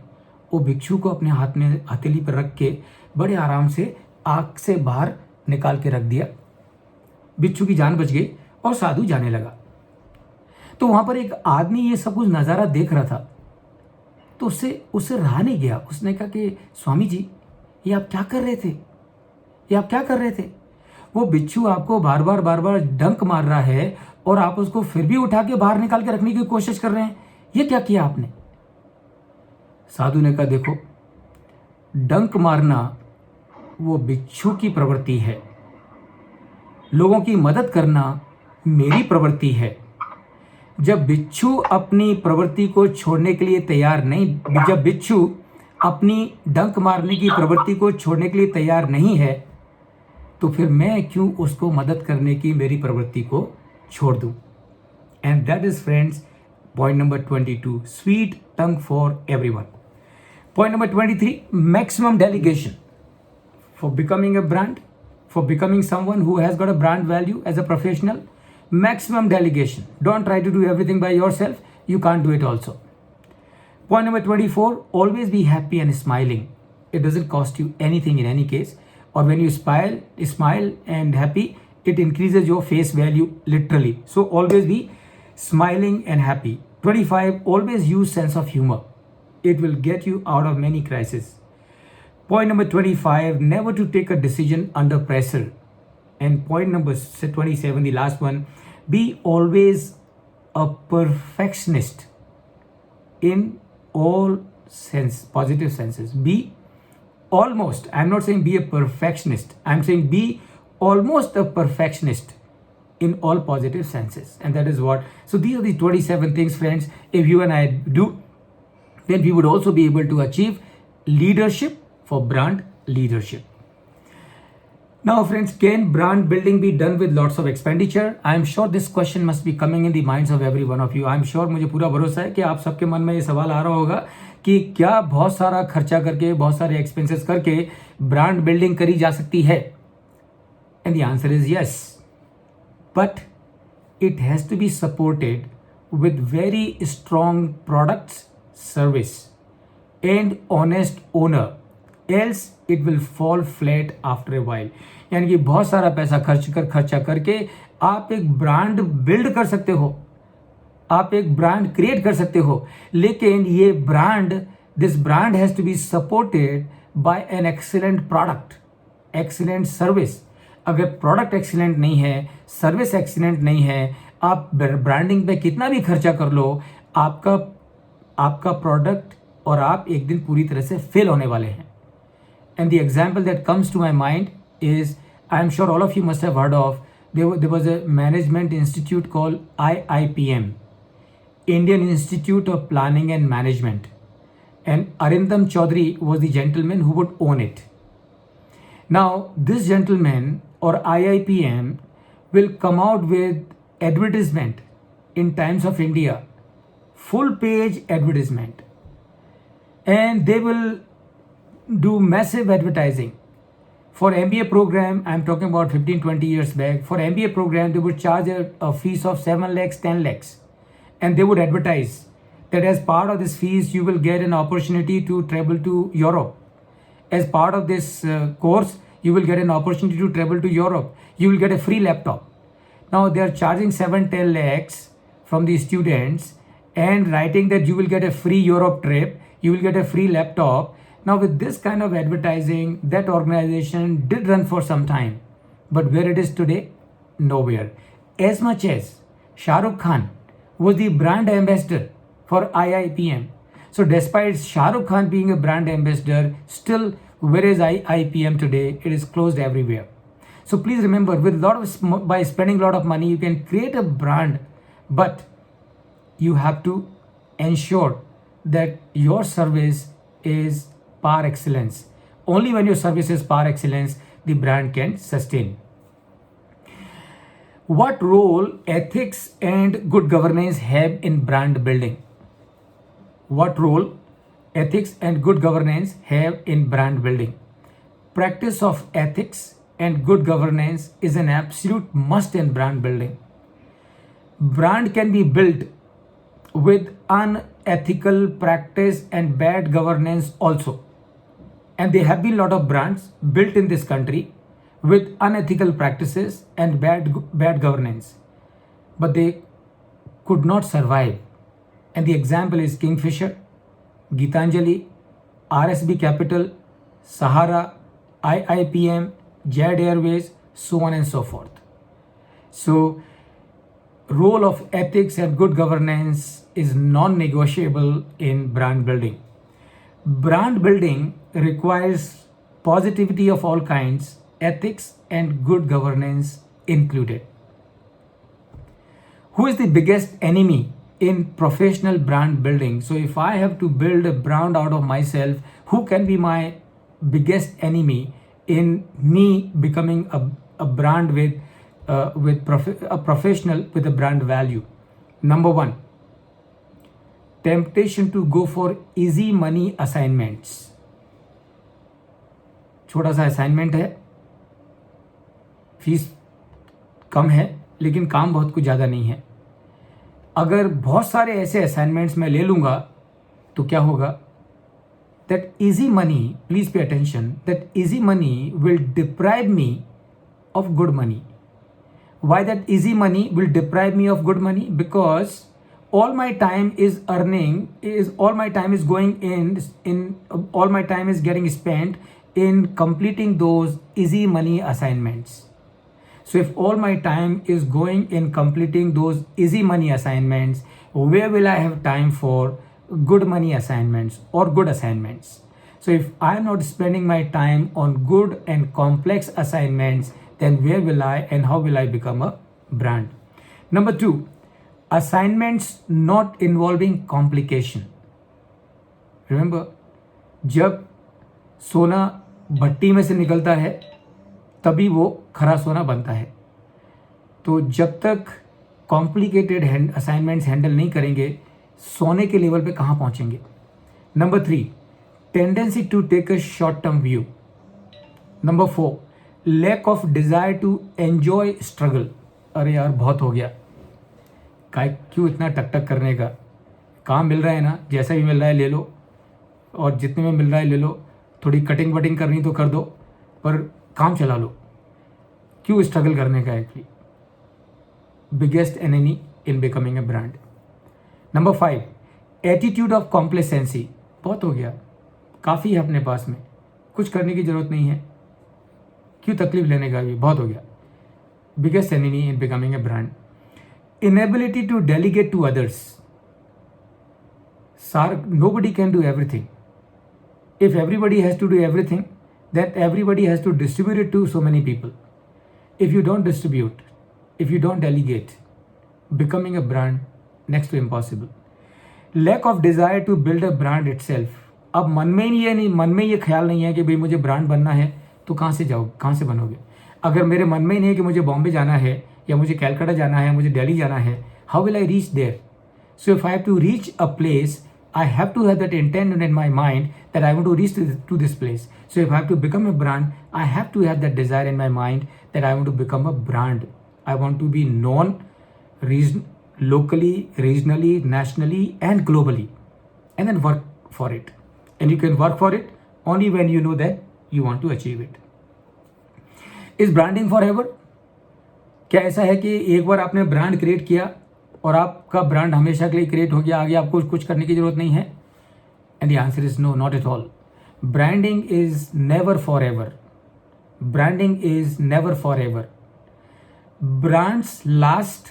वो बिच्छू को अपने हाथ में हथेली पर रख के बड़े आराम से आग से बाहर निकाल के रख दिया. बिच्छू की जान बच गई और साधु जाने लगा. तो वहां पर एक आदमी ये सब कुछ नज़ारा देख रहा था, तो उससे रहा नहीं गया. उसने कहा कि स्वामी जी, ये आप क्या कर रहे थे? ये आप क्या कर रहे थे? वो बिच्छू आपको बार बार डंक मार रहा है और आप उसको फिर भी उठा के बाहर निकाल के रखने की कोशिश कर रहे हैं. ये क्या किया आपने? साधु ने कहा, देखो, डंक मारना वो बिच्छू की प्रवृत्ति है, लोगों की मदद करना मेरी प्रवृत्ति है. जब बिच्छू अपनी प्रवृत्ति को छोड़ने के लिए तैयार नहीं, जब बिच्छू अपनी डंक मारने की प्रवृत्ति को छोड़ने के लिए तैयार नहीं है, तो फिर मैं क्यों उसको मदद करने की मेरी प्रवृत्ति को छोड़ दूं? And that is friends point number 22, sweet tongue for everyone. Point number 23, maximum delegation for becoming a brand, for becoming someone who has got a brand value as a professional. Maximum delegation. Don't try to do everything by yourself. You can't do it also. Point number 24, always be happy and smiling. It doesn't cost you anything in any case. Or when you smile and happy, it increases your face value literally. So always be smiling and happy. 25, always use sense of humor. It will get you out of many crises. Point number 25, never to take a decision under pressure. And point number 27, the last one, be always a perfectionist in all positive senses. Be almost, I'm not saying be a perfectionist, I'm saying be almost a perfectionist in all positive senses. And that is what, so these are the 27 things, friends. If you and I do, then we would also be able to achieve leadership for brand leadership. Now friends, can brand building be done with lots of expenditure? I am sure this question must be coming in the minds of every one of you. I am sure, मुझे पूरा भरोसा है कि आप सबके मन में ये सवाल आ रहा होगा कि क्या बहुत सारा खर्चा करके, बहुत सारे एक्सपेंसेस करके ब्रांड बिल्डिंग करी जा सकती है? And the answer is yes, but it has to be supported with very strong products, service and honest owner, else it will fall flat after a while. यानी कि बहुत सारा पैसा खर्चा करके आप एक ब्रांड बिल्ड कर सकते हो, आप एक ब्रांड क्रिएट कर सकते हो, लेकिन ये this brand has to be supported by an excellent product, excellent service. अगर प्रोडक्ट एक्सीलेंट नहीं है, सर्विस एक्सीलेंट नहीं है, आप ब्रांडिंग पे कितना भी खर्चा कर लो, आपका प्रोडक्ट और आप एक दिन पूरी तरह से फेल होने वाले हैं. And the example that comes to my mind is, I am sure all of you must have heard of, there was a management institute called IIPM, Indian Institute of Planning and Management, and Arindam Chaudhary was the gentleman who would own it. Now, this gentleman or IIPM will come out with advertisement in Times of India, full page advertisement, and they will do massive advertising. For MBA program, I'm talking about 15-20 years back, for MBA program they would charge a fees of 7 lakhs, 10 lakhs, and they would advertise that as part of this fees you will get an opportunity to travel to Europe. As part of this course, you will get an opportunity to travel to Europe. You will get a free laptop. Now they are charging 7-10 lakhs from the students and writing that you will get a free Europe trip, you will get a free laptop. Now with this kind of advertising, that organization did run for some time. But where it is today? Nowhere. As much as Shah Rukh Khan was the brand ambassador for IIPM. So despite Shah Rukh Khan being a brand ambassador, still where is IIPM today? It is closed everywhere. So please remember, by spending a lot of money, you can create a brand, but you have to ensure that your service is par excellence. Only when your service is par excellence, the brand can sustain. What role ethics and good governance have in brand building? What role ethics and good governance have in brand building? Practice of ethics and good governance is an absolute must in brand building. Brand can be built with unethical practice and bad governance also. And there have been a lot of brands built in this country with unethical practices and bad governance, but they could not survive. And the example is Kingfisher, Gitanjali, RSB Capital, Sahara, IIPM, Jet Airways, so on and so forth. So, role of ethics and good governance is non-negotiable in brand building. Brand building requires positivity of all kinds, ethics and good governance included. Who is the biggest enemy in professional brand building? So if I have to build a brand out of myself, who can be my biggest enemy in me becoming a brand with a professional with a brand value? Number one, temptation to go for easy money assignments. छोटा सा assignment है, fees कम है, लेकिन काम बहुत कुछ ज़्यादा नहीं है. अगर बहुत सारे ऐसे असाइनमेंट्स मैं ले लूँगा तो क्या होगा? That easy money, please pay attention, that easy money will deprive me of good money. Why that easy money will deprive me of good money? Because all my time is getting spent in completing those easy money assignments. So if all my time is going in completing those easy money assignments, where will I have time for good money assignments or good assignments? So if I am not spending my time on good and complex assignments, then where will I and how will I become a brand? Number two, assignments not involving complication. Remember, जब सोना भट्टी में से निकलता है तभी वो खरा सोना बनता है. तो जब तक कॉम्प्लिकेटेड असाइनमेंट्स हैंडल नहीं करेंगे, सोने के लेवल पे कहाँ पहुँचेंगे? Number 3, tendency to take a short-term view. Number 4, lack of desire to enjoy struggle. अरे यार बहुत हो गया, क्यों इतना टक टक करने का, काम मिल रहा है ना, जैसा भी मिल रहा है ले लो, और जितने में मिल रहा है ले लो, थोड़ी कटिंग वटिंग करनी तो कर दो, पर काम चला लो, क्यों स्ट्रगल करने का है. Biggest enemy in becoming a brand. Number 5, attitude of complacency. बहुत हो गया, काफ़ी है अपने पास में, कुछ करने की ज़रूरत नहीं है, क्यों तकलीफ लेने का, भी बहुत हो गया. Biggest enemy in becoming a brand. Inability to delegate to others. Nobody can do everything. If everybody has to do everything, then everybody has to distribute it to so many people. If you don't distribute, if you don't delegate, becoming a brand next to impossible. Lack of desire to build a brand itself. अब मन में ये ख्याल नहीं है कि भाई मुझे ब्रांड बनना है, तो कहाँ से जाओ, कहाँ से बनोगे. अगर मेरे मन में ही नहीं है कि मुझे बॉम्बे जाना है, या मुझे कैलकाटा जाना है, मुझे दिल्ली जाना है, how will I reach there. So if I have to reach a place, I have to have that intent in my mind that I want to reach to this place. So if I have to become a brand, I have to have that desire in my mind that I want to become a brand. I want to be known locally, regionally, nationally, and globally, and then work for it. And you can work for it only when you know that you want to achieve it. Is branding forever? क्या ऐसा है कि एक बार आपने brand create किया और आपका brand हमेशा के लिए क्रिएट हो गया, आगे आपको कुछ करने की जरूरत नहीं है? And the answer is no, not at all. Branding is never for ever. Branding is never for ever. Brands last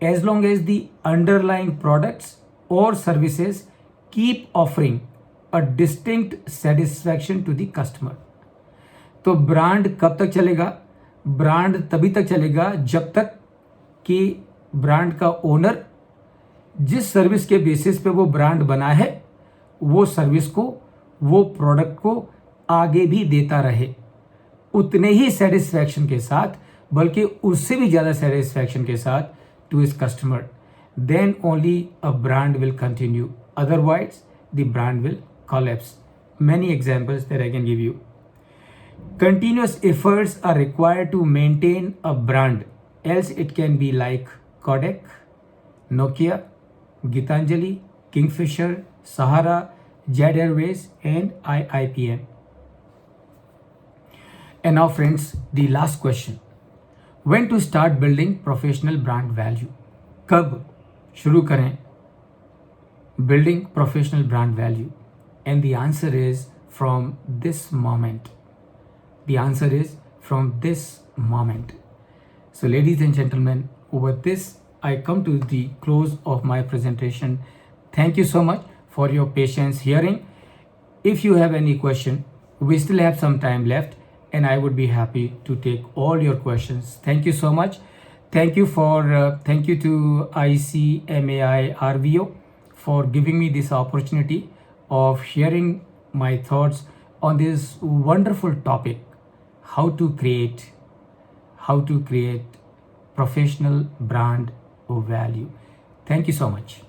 as long as the underlying products or services keep offering a distinct satisfaction to the customer. तो brand कब तक चलेगा? Brand तभी तक चलेगा जब तक कि ब्रांड का ओनर जिस सर्विस के बेसिस पे वो ब्रांड बना है, वो सर्विस को, वो प्रोडक्ट को आगे भी देता रहे, उतने ही सेटिस्फैक्शन के साथ, बल्कि उससे भी ज़्यादा सेटिस्फैक्शन के साथ to his customer. Then only a brand will continue, otherwise the brand will collapse. Many examples that I can give you. Continuous efforts are required to maintain a brand, else it can be like Kodak, Nokia, Gitanjali, Kingfisher, Sahara, Jet Airways, and IIPM. And now friends, the last question. When to start building professional brand value? कब शुरू करें building professional brand value? And the answer is from this moment. The answer is from this moment. So ladies and gentlemen, over this I come to the close of my presentation. Thank you so much for your patience hearing. If you have any question, we still have some time left and I would be happy to take all your questions. Thank you so much. Thank you to ICMAI RVO for giving me this opportunity of sharing my thoughts on this wonderful topic, how to create professional brand value. Thank you so much.